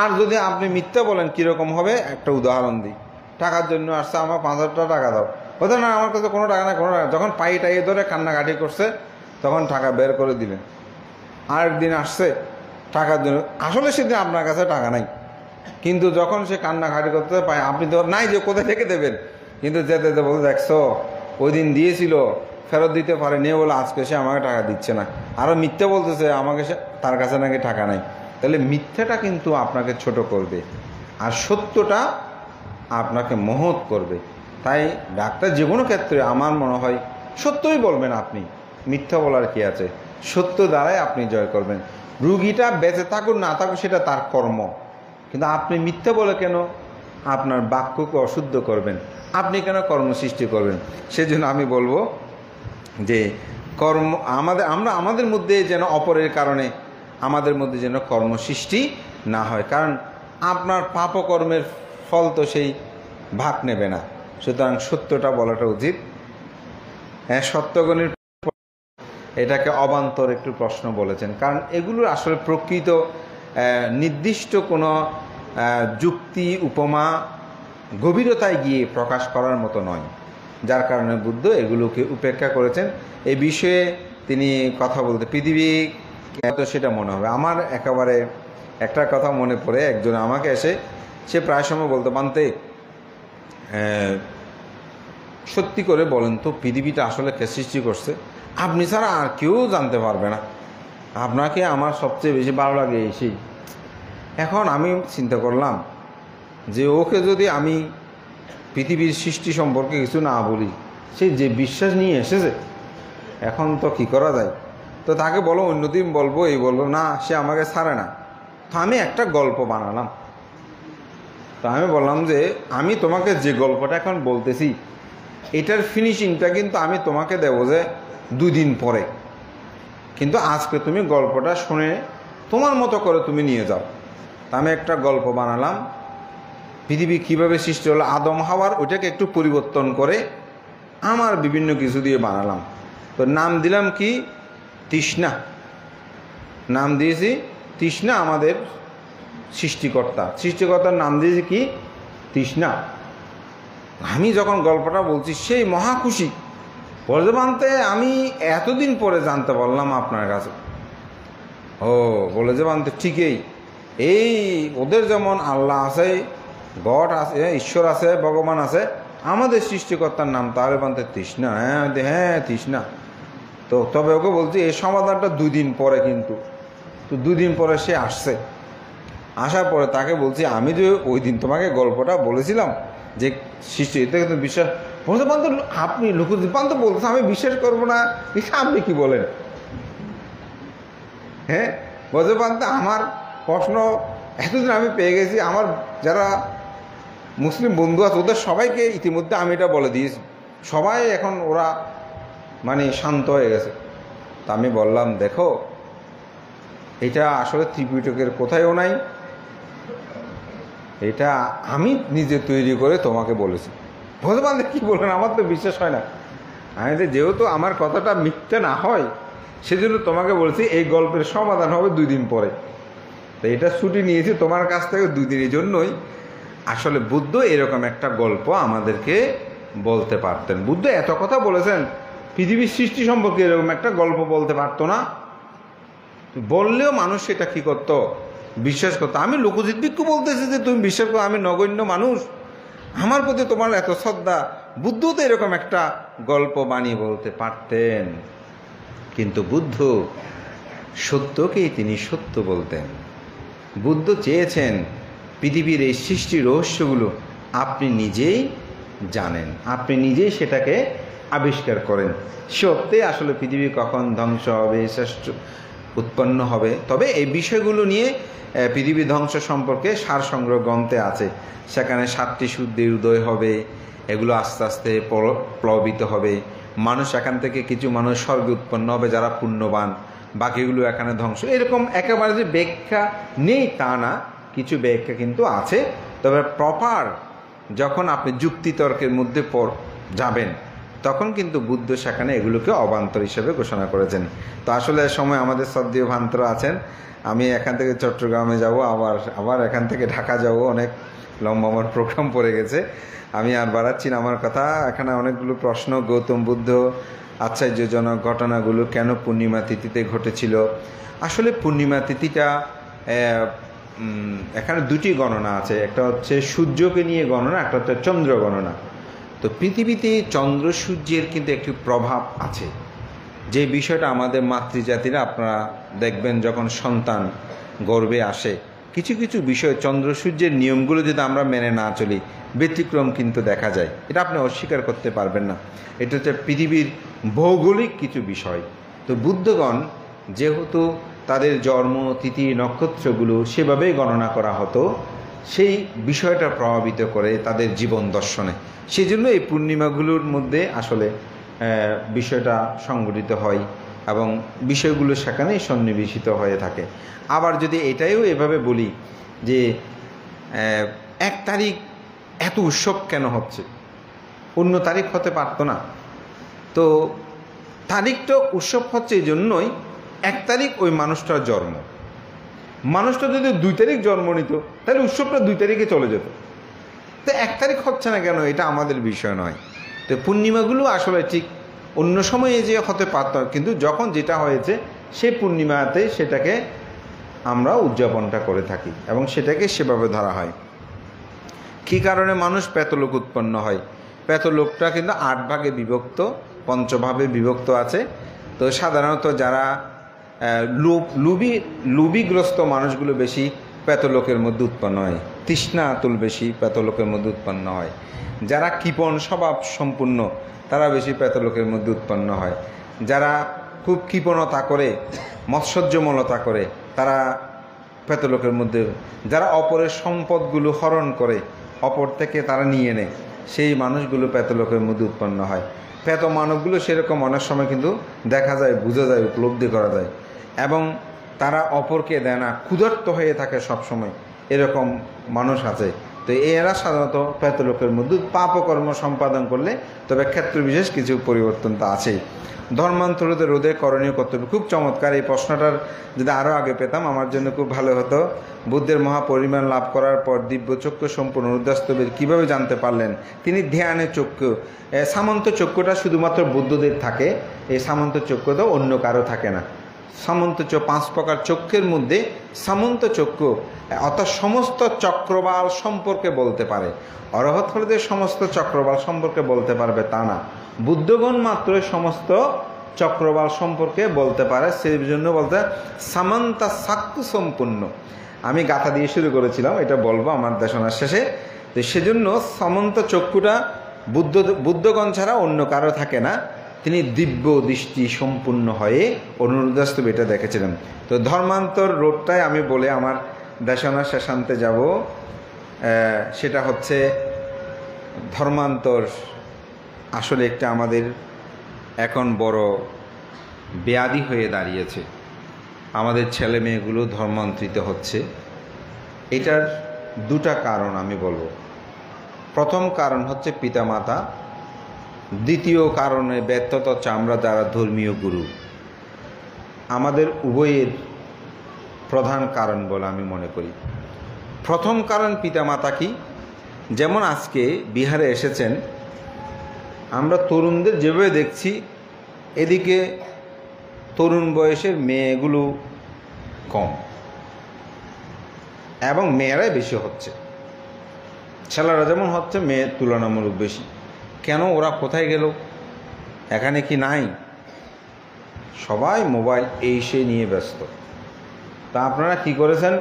আর যদি আপনি মিথ্যা বলেন কীরকম হবে একটা উদাহরণ দিই, টাকার জন্য আসছে আমার 5,000 টাকা দাও, হতো না আমার কাছে কোনো টাকা না কোনো টাকা, যখন টাইয়ে ধরে কান্নাকাটি করছে তখন টাকা বের করে দিলেন। আরেকদিন আসছে টাকার জন্য, আসলে সেদিন আপনার কাছে টাকা নাই, কিন্তু যখন সে কান্নাকাটি করতে পায় আপনি তো নাই যে কোথায় থেকে দেবেন, কিন্তু যেতে যেতে বলতে দেখছো ওই দিন দিয়েছিল ফেরত দিতে পারে নিয়ে বলে আজকে সে আমাকে টাকা দিচ্ছে না, আরও মিথ্যা বলতেছে আমাকে সে তার কাছে নাকি টাকা নাই। তাহলে মিথ্যাটা কিন্তু আপনাকে ছোট করবে আর সত্যটা আপনাকে মহৎ করবে। তাই ডাক্তার যে কোনো ক্ষেত্রে আমার মনে হয় সত্যই বলবেন আপনি, মিথ্যা বলার কি আছে, সত্য দ্বারাই আপনি জয় করবেন। রুগীটা বেঁচে থাকুক না থাকুক সেটা তার কর্ম, কিন্তু আপনি মিথ্যা বলে কেন আপনার বাক্যকে অশুদ্ধ করবেন, আপনি কেন কর্ম সৃষ্টি করবেন? সেজন্য আমি বলবো যে কর্ম আমরা আমাদের মধ্যে যেন অপরের কারণে আমাদের মধ্যে যেন কর্ম সৃষ্টি না হয়, কারণ আপনার পাপকর্মের ফল তো সেই ভাগ নেবে না। সুতরাং সত্যটা বলাটা উচিত। হ্যাঁ, সত্যগণের এটাকে অবান্তর একটু প্রশ্ন বলেছেন, কারণ এগুলো আসলে প্রকৃত নির্দিষ্ট কোনো যুক্তি উপমা গভীরতায় গিয়ে প্রকাশ করার মতো নয়, যার কারণে বুদ্ধ এগুলোকে উপেক্ষা করেছেন। এই বিষয়ে তিনি কথা বলতে পৃথিবী তো সেটা মনে হবে। আমার একেবারে একটা কথা মনে পড়ে, একজন আমাকে এসে সে প্রায় সময় বলতে পানতে সত্যি করে বলেন তো পৃথিবীটা আসলে কে সৃষ্টি করছে? আপনি ছাড়া আর কেউ জানতে পারবে না, আপনাকে আমার সবচেয়ে বেশি ভালো লাগে সেই। এখন আমি চিন্তা করলাম যে ওকে যদি আমি পৃথিবীর সৃষ্টি সম্পর্কে কিছু না বলি, সে যে বিশ্বাস নিয়ে এসেছে এখন তো কি করা যায়? তো তাকে বলো অন্যদিন বলবো, এই বলবো না, সে আমাকে ছাড়ে না। তো আমি একটা গল্প বানালাম, তো আমি বললাম যে আমি তোমাকে যে গল্পটা এখন বলতেছি এটার ফিনিশিংটা কিন্তু আমি তোমাকে দেবো যে 2 দিন পরে, কিন্তু আজকে তুমি গল্পটা শুনে তোমার মতো করে তুমি নিয়ে যাও। আমি একটা গল্প বানালাম, পৃথিবী কীভাবে সৃষ্টি হলো, আদম হাওয়ার, ওইটাকে একটু পরিবর্তন করে আমার বিভিন্ন কিছু দিয়ে বানালাম। তো নাম দিলাম কি, তৃষ্ণা। নাম দিয়েছি তৃষ্ণা, আমাদের সৃষ্টিকর্তার নাম দিয়েছি কি, তৃষ্ণা। আমি যখন গল্পটা বলছি সেই মহা খুশি, বলতে বানতে আমি এতদিন পরে জানতে পারলাম আপনার কাছে। ও বলে যে বানতে ঠিকই, এই ওদের যেমন আল্লাহ আছে, গড আছে, ঈশ্বর আছে, ভগবান আছে, আমাদের সৃষ্টিকর্তার নাম তাহলে বানতে তৃষ্ণা। হ্যাঁ তৃষ্ণা। তো তবে ওকে বলছি এই সমাধানটা 2 দিন পরে, কিন্তু তো 2 দিন পরে সে আসছে। আসার পরে তাকে বলছি আমি যে ওই দিন তোমাকে গল্পটা বলেছিলাম যে সৃষ্টি, এটা কিন্তু বিশ্বাস বলতে পারতো, আপনি লুকুপান্ত বলতে আমি বিশ্বাস করবো না, আপনি কি বলেন? হ্যাঁ বলতে পারতো আমার প্রশ্ন এতদিন আমি পেয়ে গেছি, আমার যারা মুসলিম বন্ধু আছে ওদের সবাইকে ইতিমধ্যে আমি এটা বলে দিয়েছি, সবাই এখন ওরা মানে শান্ত হয়ে গেছে। তা আমি বললাম দেখো, এটা আসলে ত্রিপিটকের কোথায়ও নাই, এটা আমি নিজে তৈরি করে তোমাকে বলেছি। বলতে পারলে কী বললেন, আমার তো বিশ্বাস হয় না। আমি তো যেহেতু আমার কথাটা মিথ্যে না হয় সেজন্য তোমাকে বলছি এই গল্পের সমাধান হবে 2 দিন পরে। তো এটা ছুটি নিয়েছি তোমার কাছ থেকে 2 দিনের জন্যই। আসলে বুদ্ধ এরকম একটা গল্প আমাদেরকে বলতে পারতেন। বুদ্ধ এত কথা বলেছেন, পৃথিবীর সৃষ্টি সম্পর্কে এরকম একটা গল্প বলতে পারতো না? বললেও মানুষ সেটা কী করতো, বিশ্বাস করতো। আমি লোকজিৎবিজ্ঞ বলতেছি যে তুমি বিশ্বাস করো, আমি নগণ্য মানুষ, আমার প্রতি তোমার এত শ্রদ্ধা। বুদ্ধ তো এরকম একটা গল্প বানিয়ে বলতে পারতেন, কিন্তু বুদ্ধ সত্যকেই তিনি সত্য বলতেন। বুদ্ধ চেয়েছেন পৃথিবীর এই সৃষ্টি রহস্যগুলো আপনি নিজেই জানেন, আপনি নিজেই সেটাকে আবিষ্কার করেন। সত্যি আসলে পৃথিবী কখন ধ্বংস হবে, শ্রেষ্ঠ উৎপন্ন হবে, তবে এই বিষয়গুলো নিয়ে পৃথিবী ধ্বংস সম্পর্কে সারসংগ্রহ গ্রন্থে আছে। সেখানে 7টি সূর্যের উদয় হবে, এগুলো আস্তে আস্তে প্লাবিত হবে, মানুষ এখান থেকে কিছু মানুষ স্বর্গে উৎপন্ন হবে যারা পুণ্যবান, বাকিগুলো এখানে ধ্বংস। এরকম একেবারে যে ব্যাখ্যা নেই তা না, কিছু ব্যাখ্যা কিন্তু আছে। তবে প্রপার যখন আপনি যুক্তিতর্কের মধ্যে যাবেন তখন কিন্তু বুদ্ধ সেখানে এগুলোকে অবান্তর হিসেবে ঘোষণা করেছেন। তো আসলে সময় আমাদের শ্রদ্ধেয় ভান্তরা আছেন, আমি এখান থেকে চট্টগ্রামে যাব, আবার এখান থেকে ঢাকা যাব, অনেক লম্বা আমার প্রোগ্রাম পড়ে গেছে, আমি আর বাড়াচ্ছি না আমার কথা। এখানে অনেকগুলো প্রশ্ন, গৌতম বুদ্ধ আশ্চর্যজনক ঘটনাগুলো কেন পূর্ণিমা তিথিতে ঘটেছিল। আসলে পূর্ণিমা তিথিটা এখানে 2টি গণনা আছে, একটা হচ্ছে সূর্যকে নিয়ে গণনা, একটা হচ্ছে চন্দ্র গণনা। তো পৃথিবীতে চন্দ্র সূর্যের কিন্তু একটি প্রভাব আছে, যে বিষয়টা আমাদের মাতৃজাতিরা আপনারা দেখবেন যখন সন্তান গর্ভে আসে, কিছু কিছু বিষয় চন্দ্র সূর্যের নিয়মগুলো যদি আমরা মেনে না চলি ব্যতিক্রম কিন্তু দেখা যায়, এটা আপনি অস্বীকার করতে পারবেন না। এটা হচ্ছে পৃথিবীর ভৌগোলিক কিছু বিষয়। তো বুদ্ধগণ যেহেতু তাদের জন্ম তিথি নক্ষত্রগুলো সেভাবেই গণনা করা হতো, সেই বিষয়টা প্রভাবিত করে তাদের জীবন দর্শনে, সেই জন্য এই পূর্ণিমাগুলোর মধ্যে আসলে বিষয়টা সংঘটিত হয় এবং বিষয়গুলো সেখানেই সন্নিবেশিত হয়ে থাকে। আবার যদি এটাইও এভাবে বলি যে 1 তারিখ এত উৎসব কেন হচ্ছে, অন্য তারিখ হতে পারতো না? তো তারিখটা উৎসব হচ্ছে এই জন্যই, 1 তারিখ ওই মানুষটার জন্ম, মানুষটা যদি 2 তারিখ জন্ম নিত তাহলে উৎসবটা 2 তারিখে চলে যেত। তো 1 তারিখ হচ্ছে না কেন, এটা আমাদের বিষয় নয়। তো পূর্ণিমাগুলো আসলে ঠিক অন্য সময়ে যে হতে পারত, কিন্তু যখন যেটা হয়েছে সেই পূর্ণিমাতে সেটাকে আমরা উদযাপনটা করে থাকি এবং সেটাকে সেভাবে ধরা হয়। কী কারণে মানুষ প্রেতলোক উৎপন্ন হয়? প্রেতলোকটা কিন্তু 8 ভাগে বিভক্ত, পঞ্চভাবে বিভক্ত আছে। তো সাধারণত যারা লুবিগ্রস্ত মানুষগুলো বেশি প্রেতলোকের মধ্যে উৎপন্ন হয়, তৃষ্ণা আতুল বেশি প্রেতলোকের মধ্যে উৎপন্ন হয়। যারা কৃপণ স্বভাব সম্পূর্ণ তারা বেশি প্রেতলোকের মধ্যে উৎপন্ন হয়। যারা খুব কৃপণতা করে, মৎসর্যমলতা করে, তারা প্রেতলোকের মধ্যে। যারা অপরের সম্পদগুলো হরণ করে, অপর থেকে তারা নিয়ে নেয়, সেই মানুষগুলো প্রেতলোকের মধ্যে উৎপন্ন হয়। প্রেত মানবগুলো সেরকম অনেক সময় কিন্তু দেখা যায়, বোঝা যায়, উপলব্ধি করা যায়। এবং তারা অপরকে দেয় না, ক্ষুধার্ত হয়ে থাকে সবসময়, এরকম মানুষ আছে। তো এরা সাধারণত প্রেতলোকের মধ্যে পাপকর্ম সম্পাদন করলে তবে ক্ষেত্র বিশেষ কিছু পরিবর্তন তো আছেই। ধর্মান্তরতে রোধে করণীয় কর্তব্য, খুব চমৎকার। এই প্রশ্নটার যদি আরও আগে পেতাম আমার জন্য খুব ভালো হতো। বুদ্ধের মহাপরিমাণ লাভ করার পর দিব্য চক্ষু সম্পূর্ণ উদ্যাস্তবের কীভাবে জানতে পারলেন? তিনি ধ্যানে চক্ষু, সামন্ত চক্ষুটা শুধুমাত্র বুদ্ধদের থাকে, এই সামন্ত চক্ষু তো অন্য কারো থাকে না। সামন্ত 5 প্রকার চক্ষের মধ্যে সামন্ত চক্ষু অর্থাৎ সমস্ত চক্রবাল সম্পর্কে বলতে পারে। অরহত হলে যে সমস্ত চক্রবাল সম্পর্কে বলতে পারবে তা না, বুদ্ধগণ মাত্র সমস্ত চক্রবাল সম্পর্কে বলতে পারে। সেই জন্য বলতে সামান্তা সাক্ষু সম্পূর্ণ। আমি গাথা দিয়ে শুরু করেছিলাম, এটা বলবো আমার দেশনার শেষে। তো সেজন্য সামন্ত চক্ষুটা বুদ্ধগণ ছাড়া অন্য কারো থাকে না। তিনি দিব্য দৃষ্টি সম্পূর্ণ হয়ে অনুরুদ্ধাস্তব এটা দেখেছিলেন। তো ধর্মান্তর রোধটাই আমি বলে আমার দেশনার শেষান্তে যাব। সেটা হচ্ছে ধর্মান্তর আসলে একটা আমাদের এখন বড় ব্যাধি হয়ে দাঁড়িয়েছে। আমাদের ছেলে মেয়েগুলো ধর্মান্তরিত হচ্ছে। এটার দুটা কারণ আমি বলবো। প্রথম কারণ হচ্ছে পিতামাতা, দ্বিতীয় কারণে ব্যর্থতা হচ্ছে আমরা যারা ধর্মীয় গুরু। আমাদের উভয়ের প্রধান কারণ বলে আমি মনে করি। প্রথম কারণ পিতামাতা কি? যেমন আজকে বিহারে এসেছেন, আমরা তরুণদের যেভাবে দেখছি, এদিকে তরুণ বয়সের মেয়েগুলো কম এবং মেয়েরাই বেশি হচ্ছে। ছেলেরা যেমন হচ্ছে, মেয়ের তুলনামূলক বেশি। কেন? ওরা কোথায় গেল? এখানে কি নাই? সবাই মোবাইল এই সেই নিয়ে ব্যস্ত। তা আপনারা কি করেছেন?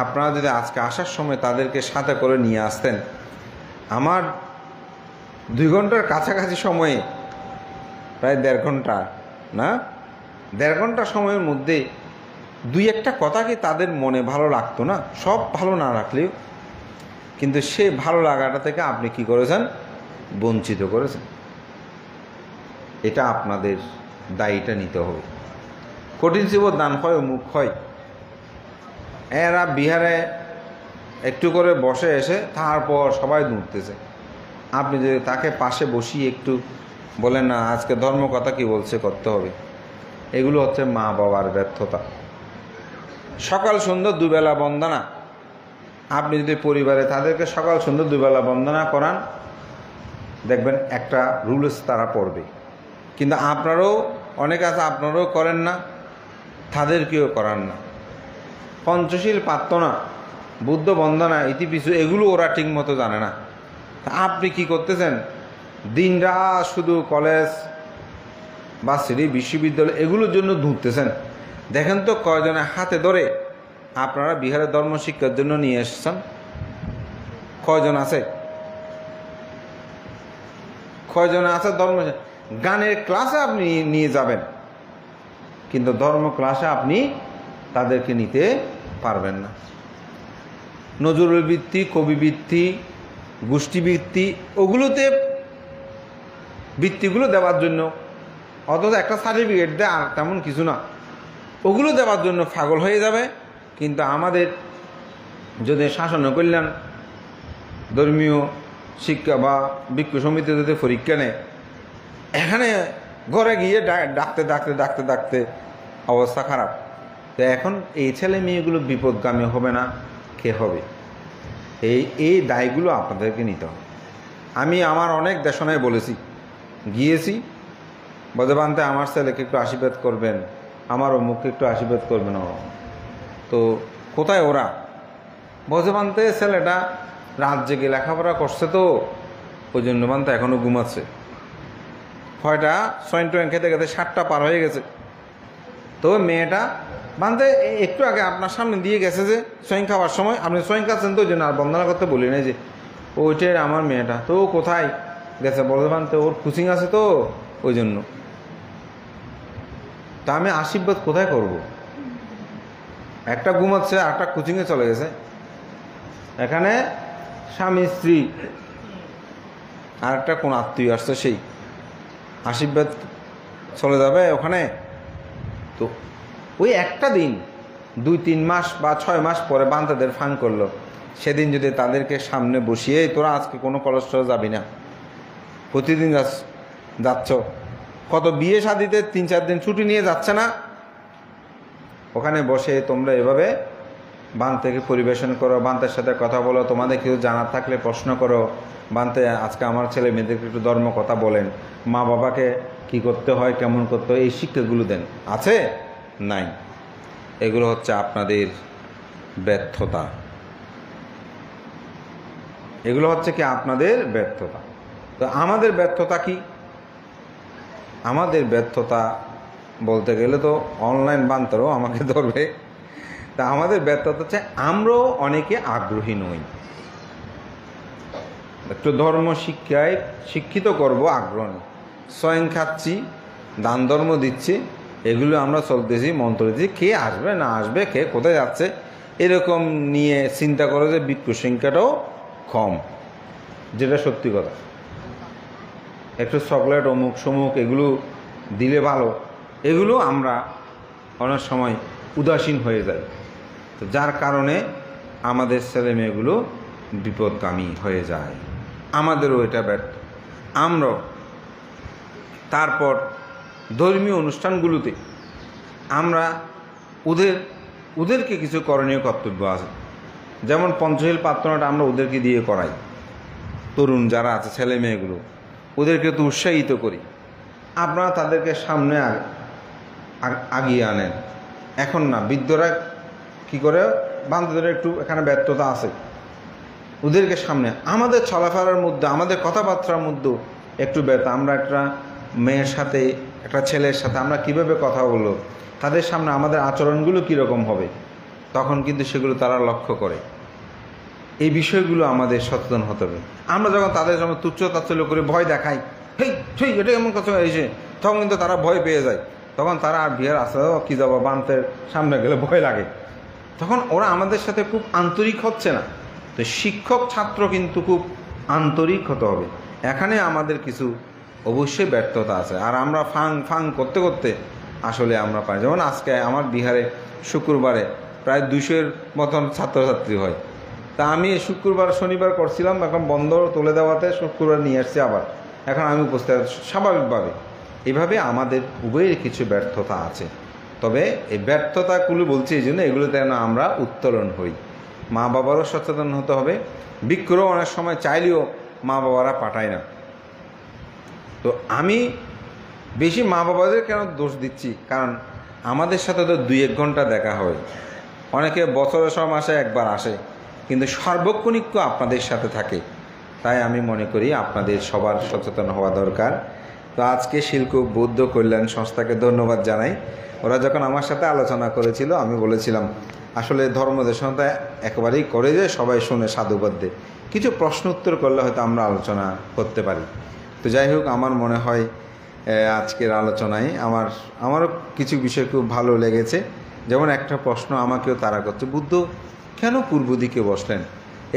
আপনারা যদি আজকে আসার সময় তাদেরকে সাথে করে নিয়ে আসতেন, আমার 2 ঘন্টার কাছাকাছি সময়ে, প্রায় 1.5 ঘন্টা না, 1.5 ঘন্টা সময়ের মধ্যে 2-1টা কথা কি তাদের মনে ভালো লাগতো না? সব ভালো না রাখলেও, কিন্তু সে ভালো লাগাটা থেকে আপনি কি করেছেন? বঞ্চিত করেছেন। এটা আপনাদের দায়ীটা নিতে হবে। কঠিন শিব দান হয়, মুখ হয়। এরা বিহারে একটু করে বসে এসে তারপর সবাই দৌড়তেছে। আপনি যদি তাকে পাশে বসিয়ে একটু বলেন না, আজকে ধর্ম কথা কি বলছে, করতে হবে। এগুলো হচ্ছে মা বাবার ব্যর্থতা। সকাল সন্ধ্যা 2 বেলা বন্দনা, আপনি যদি পরিবারে তাদেরকে সকাল সন্ধ্যা 2 বেলা বন্দনা করান, দেখবেন একটা রুলস তারা পড়বে। কিন্তু আপনারাও অনেক আছে, আপনারাও করেন না, তাদেরকেও করান না। পঞ্চশীল প্রার্থনা, বুদ্ধ বন্দনা, ইতিপিছু এগুলো ওরা ঠিক মতো জানে না। আপনি কি করতেছেন? দিনরাত শুধু কলেজ বা সিটি বিশ্ববিদ্যালয় এগুলোর জন্য ধুঁকতেছেন। দেখেন তো কয়জনে হাতে ধরে আপনারা বিহারের ধর্ম শিক্ষার জন্য নিয়ে এসেছেন? কয়জন আছে? কয়জন আছে? ধর্ম গানের ক্লাসে আপনি নিয়ে যাবেন, কিন্তু ধর্ম ক্লাসে আপনি তাদেরকে নিতে পারবেন না। নজরুল বৃত্তি, কবিবৃত্তি, গোষ্ঠীবৃত্তি, ওগুলোতে বৃত্তিগুলো দেওয়ার জন্য, অথচ একটা সার্টিফিকেট দেয়, আর তেমন কিছু না, ওগুলো দেওয়ার জন্য পাগল হয়ে যাবে। কিন্তু আমাদের যদি শাসন কল্যাণ ধর্মীয় শিক্ষা বা ভিক্ষু সমিতি যদি পরীক্ষা নেয়, এখানে ঘরে গিয়ে ডাকতে ডাকতে ডাকতে ডাকতে অবস্থা খারাপ। তো এখন এই ছেলে মেয়েগুলো বিপদগামী হবে না, কে হবে? এই দায়গুলো আপনাদেরকে নিতে হবে। আমি আমার অনেক দেশনায় বলেছি, গিয়েছি, বজবান্তে আমার ছেলেকে একটু আশীর্বাদ করবেন, আমার অমুককে একটু আশীর্বাদ করবেন। তো কোথায় ওরা? বজবান্তে ছেলেটা রাত জেগে লেখাপড়া করছে, তো ওই জন্য বান্তে এখনও ঘুমাচ্ছে। হয়টা সয়েন টোয়েন খেতে খেতে 7টা পার হয়ে গেছে। তো মেয়েটা বান্তে একটু আগে আপনার সামনে দিয়ে গেছে যে সয়েন খাওয়ার সময়, আপনি সয়েন খাচ্ছেন তো ওই জন্য আর বন্দনা করতে বলি নাই যে ওইটাই আমার মেয়েটা। তো কোথায় গেছে? বলতে বান্তে ওর কোচিং আছে তো ওই জন্য। তা আমি আশীর্বাদ কোথায় করব? একটা ঘুমাচ্ছে, একটা কোচিংয়ে চলে গেছে। এখানে স্বামী স্ত্রী আর একটা কোন আত্মীয় আসছে, সেই আশীর্বাদ চলে যাবে ওখানে। তো ওই একটা দিন 2-3 মাস বা 6 মাস পরে বান্তাদের ফান করলো, সেদিন যদি তাদেরকে সামনে বসিয়ে তোরা আজকে কোনো কলেস্ট্রল যাবি না, প্রতিদিন যাচ্ছ, কত বিয়ে শাদিতে 3-4 দিন ছুটি নিয়ে যাচ্ছে না, ওখানে বসে তোমরা এভাবে বান্তেকে পরিবেশন করো, বান্তের সাথে কথা বলো, তোমাদের কিছু জানার থাকলে প্রশ্ন করো, বান্তে আজকে আমার ছেলে মেয়েদেরকে একটু ধর্ম কথা বলেন, মা বাবাকে কি করতে হয়, কেমন করতে হয়, এই শিক্ষাগুলো দেন। আছে? নাই। এগুলো হচ্ছে আপনাদের ব্যর্থতা, এগুলো হচ্ছে কি আপনাদের ব্যর্থতা। তো আমাদের ব্যর্থতা কি? আমাদের ব্যর্থতা বলতে গেলে তো অনলাইন বান্তরও আমাকে ধরবে। তা আমাদের ব্যর্থতা হচ্ছে আমরাও অনেকে আগ্রহী নই। একটু ধর্ম শিক্ষায় শিক্ষিত করব, আগ্রহ নেই। স্বয়ং খাচ্ছি, দান ধর্ম দিচ্ছি, এগুলো আমরা চলতেছি, মন্ত্র দিচ্ছি, কে আসবে না আসবে, কে কোথায় যাচ্ছে, এরকম নিয়ে চিন্তা করো যে ভিক্ষু সংখ্যাটাও কম, যেটা সত্যি কথা। একটু চকলেট অমুক সমুক এগুলো দিলে ভালো, এগুলো আমরা অনেক সময় উদাসীন হয়ে যাই। তো যার কারণে আমাদের ছেলে মেয়েগুলো বিপদগামী হয়ে যায়, আমাদেরও এটা ব্যর্থ। আমরাও তারপর ধর্মীয় অনুষ্ঠানগুলোতে আমরা ওদেরকে কিছু করণীয় কর্তব্য আছে, যেমন পঞ্চশীল প্রার্থনাটা আমরা ওদেরকে দিয়ে করাই, তরুণ যারা আছে ছেলে মেয়েগুলো, ওদেরকে তো উৎসাহিত করি। আপনারা তাদেরকে সামনে আগিয়ে আনেন। এখন না, বৃদ্ধরা কি করে, বান্ধবীরা একটু এখানে ব্যর্থতা আছে, ওদেরকে সামনে, আমাদের চলাফেরার মধ্যে, আমাদের কথাবার্তার মধ্যে একটু ব্যর্থ। আমরা একটা মেয়ের সাথে, একটা ছেলের সাথে আমরা কিভাবে কথা বলবো, তাদের সামনে আমাদের আচরণগুলো কীরকম হবে, তখন কিন্তু সেগুলো তারা লক্ষ্য করে। এই বিষয়গুলো আমাদের সচেতন হতে হবে। আমরা যখন তাদের যখন তুচ্ছ তাচ্ছল্য করে ভয় দেখাই, হেই সেই এটা এমন কথা এসে, তখন কিন্তু তারা ভয় পেয়ে যায়। তখন তারা আর বিহার আসতে কী যাবো, বান্তের সামনে গেলে ভয় লাগে, তখন ওরা আমাদের সাথে খুব আন্তরিক হচ্ছে না। তো শিক্ষক ছাত্র কিন্তু খুব আন্তরিক হতে হবে। এখানে আমাদের কিছু অবশ্যই ব্যর্থতা আছে, আর আমরা ফাং করতে করতে আসলে আমরা পাই। যেমন আজকে আমার বিহারে শুক্রবারে প্রায় 200-এর মতন ছাত্রছাত্রী হয়। তা আমি শুক্রবার শনিবার করছিলাম, এখন বন্ধ তুলে দেওয়াতে শুক্রবার নিয়ে আসছি আবার, এখন আমি উপস্থিত স্বাভাবিকভাবে। এভাবে আমাদের উভয়ের কিছু ব্যর্থতা আছে। তবে এই ব্যর্থতাগুলো বলছি এই জন্য, এগুলোতে যেন আমরা উত্তোলন হই। মা বাবারও সচেতন হতে হবে। বিক্ষোভও অনেক সময় চাইলেও মা বাবারা পাঠায় না। তো আমি বেশি মা বাবাদের কেন দোষ দিচ্ছি, কারণ আমাদের সাথে তো 2-1 ঘন্টা দেখা হয়, অনেকে বছরে 6 মাসে একবার আসে, কিন্তু সার্বক্ষণিক আপনাদের সাথে থাকে। তাই আমি মনে করি আপনাদের সবার সচেতন হওয়া দরকার। তো আজকে শিলকুপ বৌদ্ধ কল্যাণ সংস্থাকে ধন্যবাদ জানাই। ওরা যখন আমার সাথে আলোচনা করেছিল, আমি বলেছিলাম আসলে ধর্ম দেশনতা একেবারেই করে যে সবাই শুনে সাধুবাদ দেয়, কিছু প্রশ্ন উত্তর করলে হয়তো আমরা আলোচনা করতে পারি। তো যাই হোক, আমার মনে হয় আজকের আলোচনায় আমারও কিছু বিষয় খুব ভালো লেগেছে। যেমন একটা প্রশ্ন আমাকেও তাড়া করছে, বুদ্ধ কেন পূর্ব দিকে বসলেন,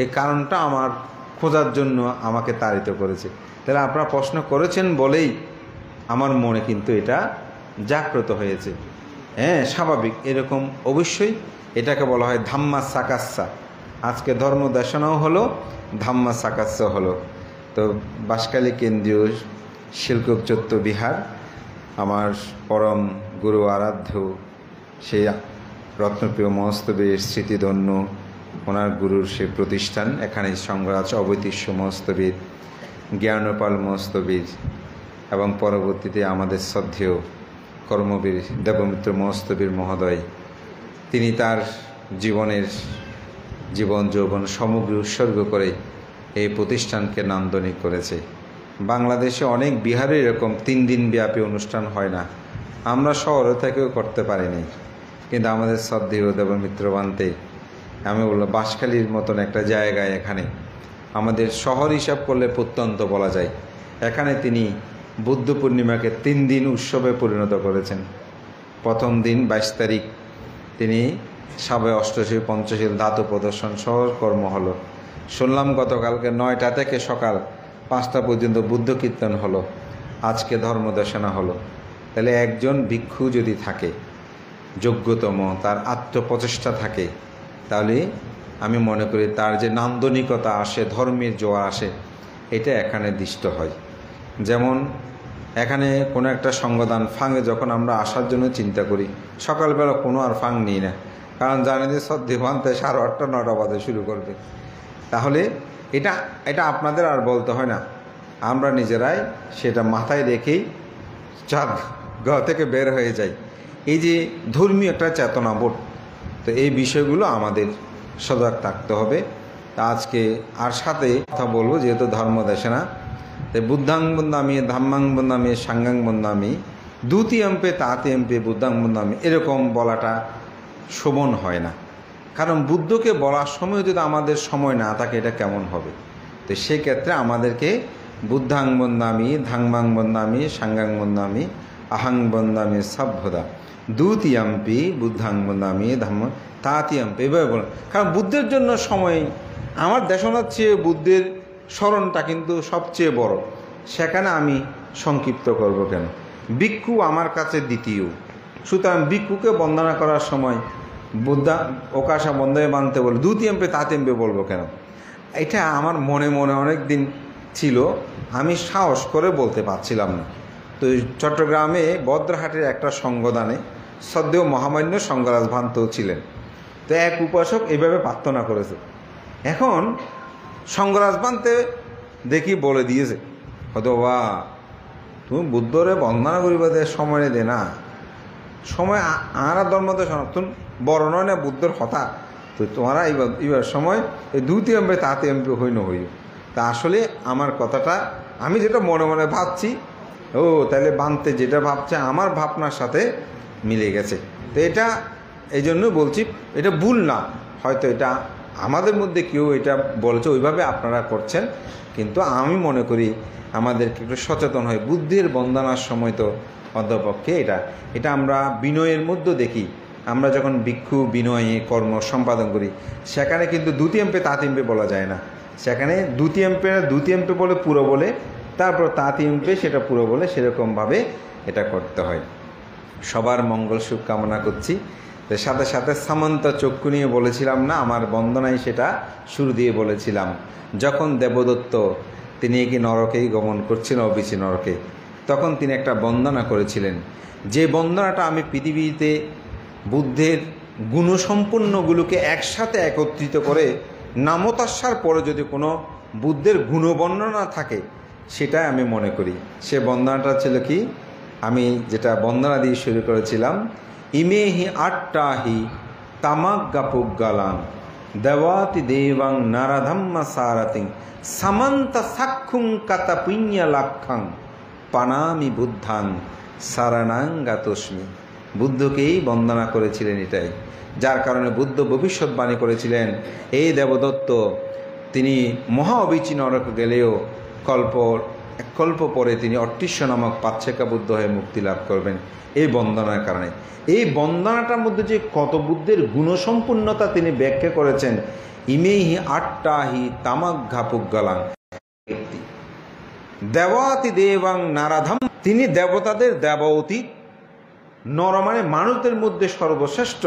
এই কারণটা আমার খোঁজার জন্য আমাকে তাড়িত করেছে। তাহলে আপনারা প্রশ্ন করেছেন বলেই আমার মনে কিন্তু এটা জাগ্রত হয়েছে। হ্যাঁ, স্বাভাবিক, এরকম অবশ্যই। এটাকে বলা হয় ধাম্মা সাকাস্সা। আজকে ধর্ম দেশনাও হলো, ধাম্মা সাকাস্সা হলো। তো বাঁশখালী কেন্দ্রীয় শিলকুপ চত্ব বিহার, আমার পরম গুরু আরাধ্য সেই রত্নপ্রিয় মহস্তবীর স্মৃতিধন্য ওনার গুরুর সেই প্রতিষ্ঠান। এখানে সংঘরাজ অবৈতিষ্য মহস্তবীর, জ্ঞানপাল মহস্তবীর এবং পরবর্তীতে আমাদের শ্রদ্ধেয় কর্মবীর দেবমিত্র মহস্তবীর মহোদয়, তিনি তার জীবন যৌবন সমগ্র উৎসর্গ করে এই প্রতিষ্ঠানকে নান্দনিক করেছে। বাংলাদেশে অনেক বিহারে এরকম 3 দিন ব্যাপী অনুষ্ঠান হয় না, আমরা শহরে থেকেও করতে পারিনি, কিন্তু আমাদের শ্রদ্ধেয় দেবমিত্র বান্তে, আমি বললাম বাঁশখালীর মতন একটা জায়গায়, এখানে আমাদের শহর হিসাব করলে প্রত্যন্ত বলা যায়, এখানে তিনি বুদ্ধ পূর্ণিমাকে 3 দিন উৎসবে পরিণত করেছেন। প্রথম দিন 22 তারিখ তিনি সবে অষ্টশী পঞ্চশীল ধাতু প্রদর্শন সহ কর্ম হলো। শুনলাম গতকালকে 9টা থেকে সকাল 5টা পর্যন্ত বুদ্ধ কীর্তন হলো, আজকে ধর্মদেশনা হলো। তাহলে একজন ভিক্ষু যদি থাকে যোগ্যতম, তার আত্মপ্রচেষ্টা থাকে, তাহলে আমি মনে করি তার যে নান্দনিকতা আসে, ধর্মের জোয়ার আসে, এটা এখানে দৃষ্ট হয়। যেমন এখানে কোনো একটা সঙ্গদান ফাঙে যখন আমরা আসার জন্য চিন্তা করি, সকালবেলা কোনো আর ফাং নিই না, কারণ জানি যে সর্দি ভাঙতে 8:30 9টা বাজে শুরু করবে। তাহলে এটা আপনাদের আর বলতে হয় না, আমরা নিজেরাই সেটা মাথায় রেখেই চাঁদ ঘর থেকে বের হয়ে যাই। এই যে ধর্মীয় একটা চেতনাবোধ, তো এই বিষয়গুলো আমাদের সজাগ থাকতে হবে। আজকে আর সাথে কথা বলবো, যেহেতু ধর্ম দেশে না, বুদ্ধাং বন্দামি, ধাম্মাং বন্দামি, সাঙ্গাং বন্দামি, দ্বিতীয়ম্পে তাতেম্পে বুদ্ধাং বন্দামি, এরকম বলাটা শোভন হয় না। কারণ বুদ্ধকে বলার সময় যদি আমাদের সময় না থাকে, এটা কেমন হবে? তো সেক্ষেত্রে আমাদেরকে বুদ্ধাং বন্দামি, ধাম্মাং বন্দামি, সাঙ্গাং বন্দামি, আহাং বন্দামি সভ্যদা, দ্বিতীয়ম্পি বুদ্ধাং বন্দামি, ধাম্ম তাতিয়াম্পি, এভাবে বলেন। কারণ বুদ্ধের জন্য সময়, আমার দেশনার চেয়ে বুদ্ধের স্মরণটা কিন্তু সবচেয়ে বড়, সেখানে আমি সংক্ষিপ্ত করব কেন? ভিক্ষু আমার কাছে দ্বিতীয়, সুতরাং ভিক্ষুকে বন্দনা করার সময় বুদ্ধা ওকাশা বন্ধে বানতে বলে দ্বিতীয়ম্পে তাতেম্পে বলবো কেন? এটা আমার মনে মনে অনেক দিন ছিল, আমি সাহস করে বলতে পারছিলাম না। তো চট্টগ্রামে বদ্রহাটের একটা সঙ্গদানে সদ্যেও মহামান্য সঙ্গরাজ ভান্তও ছিলেন। তো এক উপাসক এইভাবে প্রার্থনা করেছে। এখন সঙ্গরাজ ভান্তে দেখি বলে দিয়েছে, হয়তো বা তুমি বুদ্ধরে বন্দনা করিবাদের সময় দে না, সময় আরা ধর্মতে সনাতন বড় নয় না বুদ্ধর হতা, তো তোমরা এইবার সময় এই দ্বিতীয়ম্পে তাতেম্পে হইন হইও। তা আসলে আমার কথাটা আমি যেটা মনে মনে ভাবছি, ও তাহলে বানতে যেটা ভাবছে আমার ভাবনার সাথে মিলে গেছে। তো এটা এই জন্য বলছি, এটা ভুল না, হয়তো এটা আমাদের মধ্যে কেউ এটা বলেছে, ওইভাবে আপনারা করছেন, কিন্তু আমি মনে করি আমাদেরকে একটু সচেতন হয়। বুদ্ধের বন্দনার সময় তো অধ্যপক্ষে এটা আমরা বিনয়ের মধ্যে দেখি। আমরা যখন ভিক্ষু বিনয়ে কর্ম সম্পাদন করি, সেখানে কিন্তু দ্বিতীয়ম্পে তাতেম্পে বলা যায় না, সেখানে দ্বিতীয়ম্পে বলে পুরো বলে, তারপর তাতেম্পে সেটা পুরো বলে, সেরকমভাবে এটা করতে হয়। সবার মঙ্গল সুখ কামনা করছি। সাথে সাথে সামন্ত চক্ষু নিয়ে বলেছিলাম না, আমার বন্দনায় সেটা শুরু দিয়ে বলেছিলাম, যখন দেবদত্ত তিনি কি নরকেই গমন করছিলেন, অবিচি নরকে, তখন তিনি একটা বন্দনা করেছিলেন। যে বন্দনাটা আমি পৃথিবীতে বুদ্ধের গুণসম্পন্নগুলোকে একসাথে একত্রিত করে নামতাস্যার পরে যদি কোনো বুদ্ধের গুণবর্ণনা থাকে, সেটাই আমি মনে করি। সে বন্দনাটা ছিল কি, আমি যেটা বন্দনা দিয়ে শুরু করেছিলাম, ইমেহি আট্টাহি তামাগ্গাপুগ্গালাং দেবাতি দেবাং নারাধাম্মা সারাতিং সামন্ত সাক্ষুং কাতা পুণ্য লাক্ষাং পানামি বুদ্ধাং সারানাং গাতস্মি। বুদ্ধকেই বন্দনা করেছিলেন এটাই, যার কারণে বুদ্ধ ভবিষ্যৎবাণী করেছিলেন, এই দেবদত্ত তিনি মহা অবিচি নরকে গেলেও কল্প পরে তিনি অট্টিস্য নামক পাচ্ছেকা বুদ্ধ হয়ে মুক্তি লাভ করবেন এই বন্দনার কারণে। এই বন্দনাটার মধ্যে যে কত বুদ্ধের গুণসম্পন্নতা তিনি ব্যাখ্যা করেছেন, ইমেহি আট্টাহি তামাগ্গাপুগ্গালাং দেবাতি দেবাং নারাধাম, তিনি দেবতাদের দেবতী, নর মানে মানুষদের মধ্যে সর্বশ্রেষ্ঠ,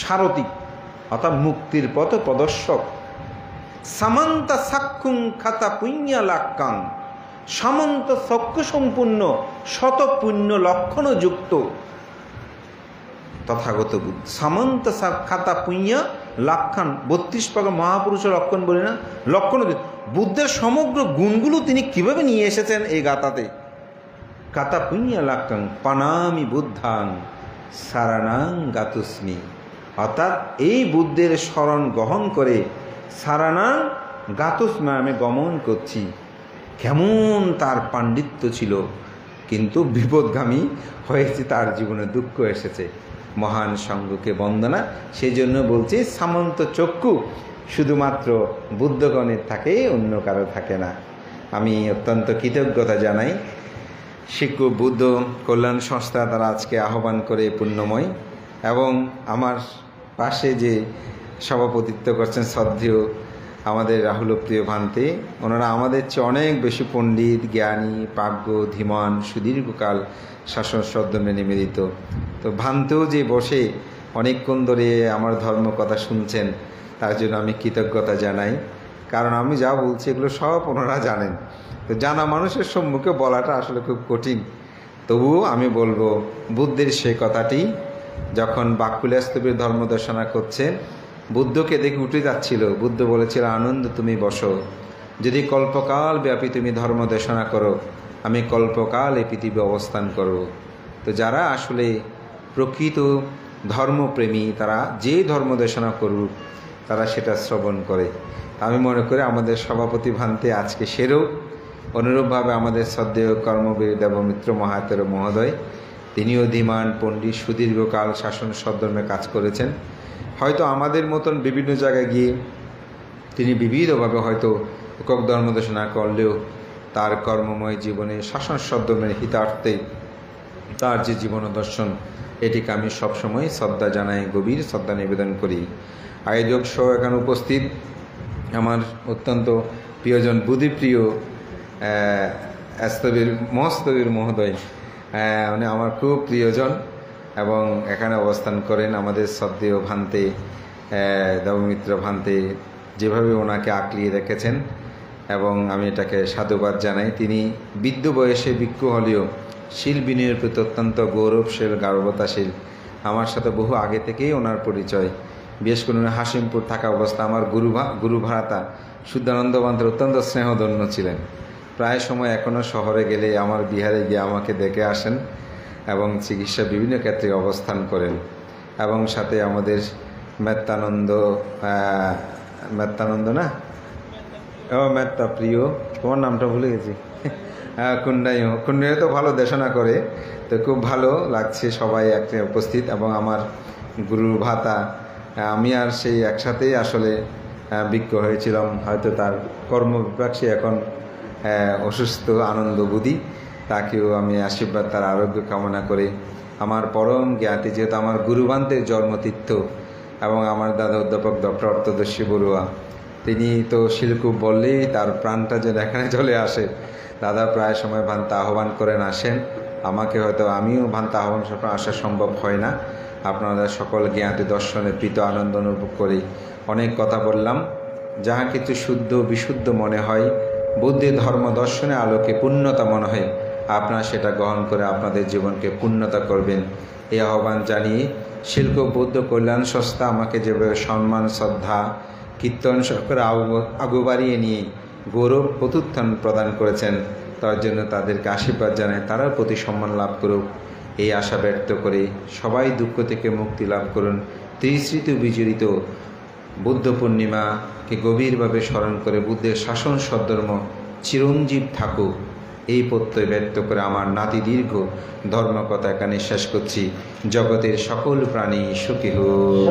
সারথী অর্থাৎ মুক্তির পথ প্রদর্শক, সামন্ত সাক্ষুং খাতা পুণ্য লাক্ষাং, সামন্ত চক্ষু সম্পূর্ণ শত পুণ্য লক্ষণ যুক্ত তথাগত বুদ্ধ। সামন্ত খাতা পুণ্য লাক্ষান, 32 প্রকার মহাপুরুষের লক্ষণ বলি না, লক্ষণ বুদ্ধের সমগ্র গুণগুলো তিনি কিভাবে নিয়ে এসেছেন এই গাথাতে। কাতা পুণ্য লাক্ষাং পানামি বুদ্ধাং সারানাং গাতুস্মি, অর্থাৎ এই বুদ্ধের শরণ গ্রহণ করে সারানাং গাতুস্মি আমি গমন করছি। কেমন তার পাণ্ডিত্য ছিল, কিন্তু বিপদগামী হয়েছে, তার জীবনে দুঃখ এসেছে। মহান সঙ্গকে বন্দনা, সেই জন্য বলছি সামন্ত চক্ষু শুধুমাত্র বুদ্ধগণের থাকে, অন্য কারো থাকে না। আমি অত্যন্ত কৃতজ্ঞতা জানাই শিক্ষু বুদ্ধ কল্যাণ সংস্থা, তারা আজকে আহ্বান করে পুণ্যময়, এবং আমার পাশে যে সভাপতিত্ব করছেন শ্রদ্ধেয় আমাদের রাহুলপ্রিয় ভান্তে, ওনারা আমাদের চেয়ে অনেক বেশি পণ্ডিত, জ্ঞানী, প্রাজ্ঞ, ধীমান, সুদীর্ঘকাল শাসন সদ্যমে নিবেদিত। তো ভান্তেও যে বসে অনেকক্ষণ ধরে আমার ধর্ম কথা শুনছেন, তার জন্য আমি কৃতজ্ঞতা জানাই। কারণ আমি যা বলছি এগুলো সব ওনারা জানেন। তো জানা মানুষের সম্মুখে বলাটা আসলে খুব কঠিন। তবুও আমি বলবো, বুদ্ধের সেই কথাটি যখন বাক্কুল্যস্তবীর ধর্ম দর্শনা করছেন, বুদ্ধকে দেখে উঠে যাচ্ছিল, বুদ্ধ বলেছিল, আনন্দ তুমি বসো, যদি কল্পকাল ব্যাপী তুমি ধর্ম দেশনা করো, আমি কল্পকাল এই পৃথিবী অবস্থান করব। তো যারা আসলে প্রকৃত ধর্মপ্রেমী, তারা যে ধর্ম দেশনা করুক, তারা সেটা শ্রবণ করে। আমি মনে করি আমাদের সভাপতি ভান্তে আজকে সেরও অনুরূপভাবে আমাদের শ্রদ্ধেয় কর্মবীর দেবমিত্র মহাতের মহোদয়, তিনিও ধীমান পণ্ডিত, সুদীর্ঘকাল শাসন সদ্ধর্মে কাজ করেছেন। হয়তো আমাদের মতন বিভিন্ন জায়গায় গিয়ে তিনি বিবিধভাবে হয়তো একক ধর্মদেশনা করলেও তার কর্মময় জীবনে শাসন সদ্ধর্মের হিতার্থে তার যে জীবন দর্শন, এটিকে আমি সবসময় শ্রদ্ধা জানাই, গভীর শ্রদ্ধা নিবেদন করি। আয়োজক সহ এখানে উপস্থিত আমার অত্যন্ত প্রিয়জন, বুদ্ধিপ্রিয় মহস্তবীর মহোদয়, মানে আমার খুব প্রিয়জন এবং এখানে অবস্থান করেন আমাদের শ্রদ্ধেয় ভান্তে দেবমিত্র ভান্তে, যেভাবে ওনাকে আঁকলিয়ে রেখেছেন এবং আমি এটাকে সাধুবাদ জানাই। তিনি বৃদ্ধ বয়সে ভিক্ষু হলেও শিল বিনয়ের প্রতি অত্যন্ত গৌরবশীল, গার্বতাশীল। আমার সাথে বহু আগে থেকেই ওনার পরিচয়। বিশেষ করে হাসিমপুর থাকা অবস্থা আমার গুরু ভাড়াতা শুদ্ধানন্দ ভান্তের অত্যন্ত স্নেহধন্য ছিলেন। প্রায় সময় এখনও শহরে গেলে আমার বিহারে গিয়ে আমাকে দেখে আসেন এবং চিকিৎসা বিভিন্ন ক্ষেত্রে অবস্থান করেন। এবং সাথে আমাদের মেত্তানন্দ না, মেত্তা প্রিয়, তোমার নামটা ভুলে গেছি, কুন্ডাইও তো ভালো দেশনা করে। তো খুব ভালো লাগছে সবাই একটা উপস্থিত, এবং আমার গুরুর ভাতা, আমি আর সেই একসাথেই আসলে বিজ্ঞ হয়েছিলাম। হয়তো তার কর্মবিপাক সে এখন অসুস্থ, আনন্দ বুদ্ধি, তাকেও আমি আশীর্বাদ, তার আরোগ্য কামনা করে আমার পরম জ্ঞাতি, যেহেতু আমার গুরুভান্তের জন্মতীর্থ এবং আমার দাদা অধ্যাপক ডক্টর অর্থদর্শী বড়ুয়া, তিনি তো শিলকুপ বললেই তার প্রাণটা যেন এখানে চলে আসে। দাদা প্রায় সময় ভান্তা আহ্বান করেন, আসেন। আমাকে হয়তো আমিও ভান্তা আহ্বান আসা সম্ভব হয় না। আপনারা সকল জ্ঞাতি দর্শনে প্রীত আনন্দ অনুভব করি। অনেক কথা বললাম, যাহা কিছু শুদ্ধ বিশুদ্ধ মনে হয়, বুদ্ধি ধর্ম দর্শনে আলোকে পূর্ণতা মনে হয়, আপনারা সেটা গ্রহণ করে আপনাদের জীবনকে পূর্ণতা করবেন, এই আহ্বান জানিয়ে শিল্প বৌদ্ধ কল্যাণ সংস্থা আমাকে যেভাবে সম্মান, শ্রদ্ধা, কীর্তন সহকারে আগু বাড়িয়ে নিয়ে গৌরব প্রত্যুত্থান প্রদান করেছেন, তার জন্য তাদেরকে আশীর্বাদ জানায়, তারাও প্রতি সম্মান লাভ করুক এই আশা ব্যক্ত করে সবাই দুঃখ থেকে মুক্তি লাভ করুন। ত্রিস্মৃতি বিজড়িত বুদ্ধ পূর্ণিমাকে গভীরভাবে স্মরণ করে বুদ্ধের শাসন সদ্ধর্ম চিরঞ্জীব থাকুক, এই প্রত্যয় ব্যক্ত করে আমার নাতি দীর্ঘ ধর্মকথা এখানে শেষ করছি। জগতের সকল প্রাণী সুখী হোক।